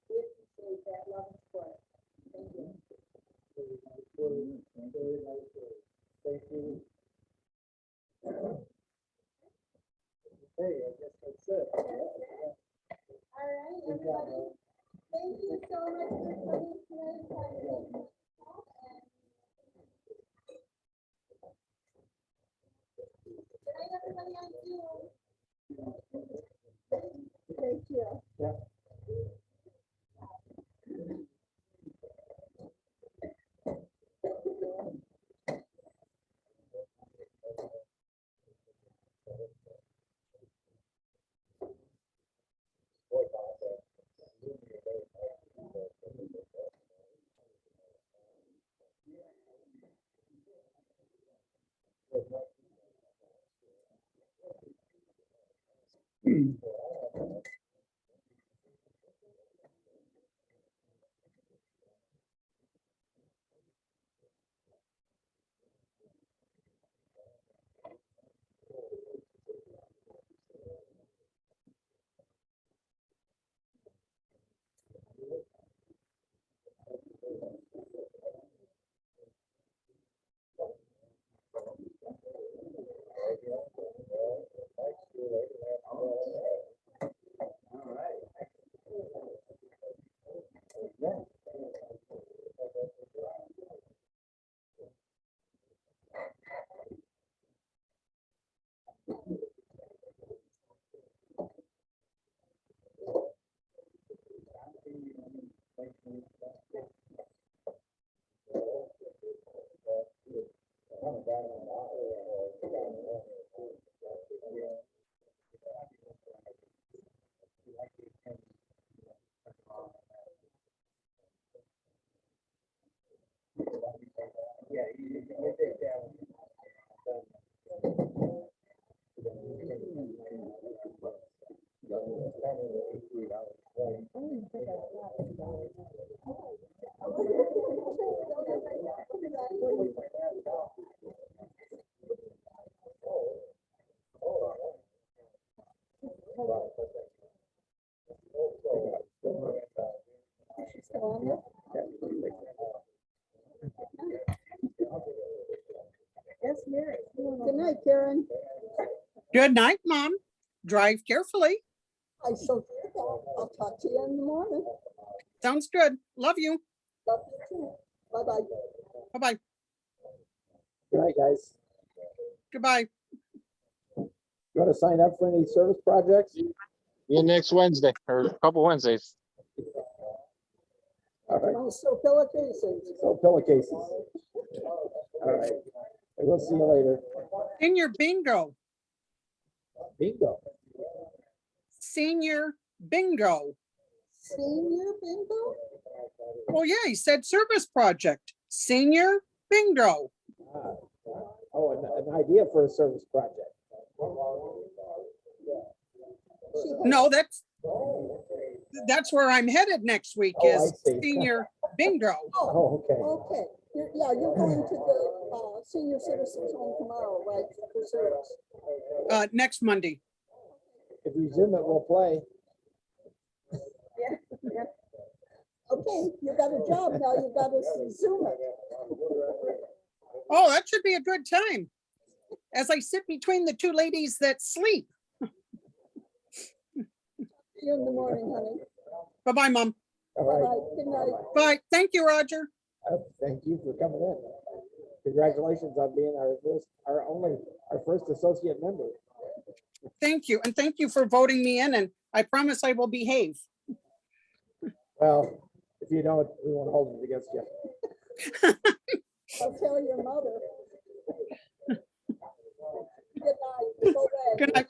[SPEAKER 11] we appreciate that love and support. Thank you.
[SPEAKER 12] Very nice. Thank you. Hey, I guess that's it.
[SPEAKER 11] All right, everybody. Thank you so much for coming tonight. Good night, everybody on Zoom. Thank you.
[SPEAKER 12] Yeah.
[SPEAKER 11] Good night, Karen.
[SPEAKER 8] Good night, Mom. Drive carefully.
[SPEAKER 11] I shall, I'll talk to you in the morning.
[SPEAKER 8] Sounds good. Love you.
[SPEAKER 11] Love you too. Bye-bye.
[SPEAKER 8] Bye-bye.
[SPEAKER 4] Good night, guys.
[SPEAKER 8] Goodbye.
[SPEAKER 4] You want to sign up for any service projects?
[SPEAKER 1] Yeah, next Wednesday or a couple Wednesdays.
[SPEAKER 4] All right,
[SPEAKER 11] Want to still pillowcases?
[SPEAKER 4] so pillowcases. All right, we'll see you later.
[SPEAKER 8] Senior bingo.
[SPEAKER 4] Bingo.
[SPEAKER 8] Senior bingo.
[SPEAKER 11] Senior bingo?
[SPEAKER 8] Oh, yeah, he said service project. Senior bingo.
[SPEAKER 4] Ah, oh, an idea for a service project.
[SPEAKER 8] No, that's where I'm headed next week
[SPEAKER 4] Oh, I
[SPEAKER 8] is
[SPEAKER 4] see.
[SPEAKER 8] senior bingo.
[SPEAKER 4] Oh, okay.
[SPEAKER 11] Okay, yeah, you're going to the senior citizens home tomorrow, right, for service?
[SPEAKER 8] Next Monday.
[SPEAKER 4] If you zoom it, we'll play.
[SPEAKER 11] Yeah. Okay, you got a job now, you got to Zoom it.
[SPEAKER 8] Oh, that should be a good time. As I sit between the two ladies that sleep.
[SPEAKER 11] See you in the morning, honey.
[SPEAKER 8] Bye-bye, Mom.
[SPEAKER 4] All right.
[SPEAKER 11] Bye-bye, good night.
[SPEAKER 8] Bye. Thank you, Roger.
[SPEAKER 4] Thank you for coming in. Congratulations on being our first associate member.
[SPEAKER 8] Thank you. And thank you for voting me in. And I promise I will behave.
[SPEAKER 4] Well, if you don't, we won't hold it against you.
[SPEAKER 11] I'll tell your mother. Good night. Go back.
[SPEAKER 8] Good night.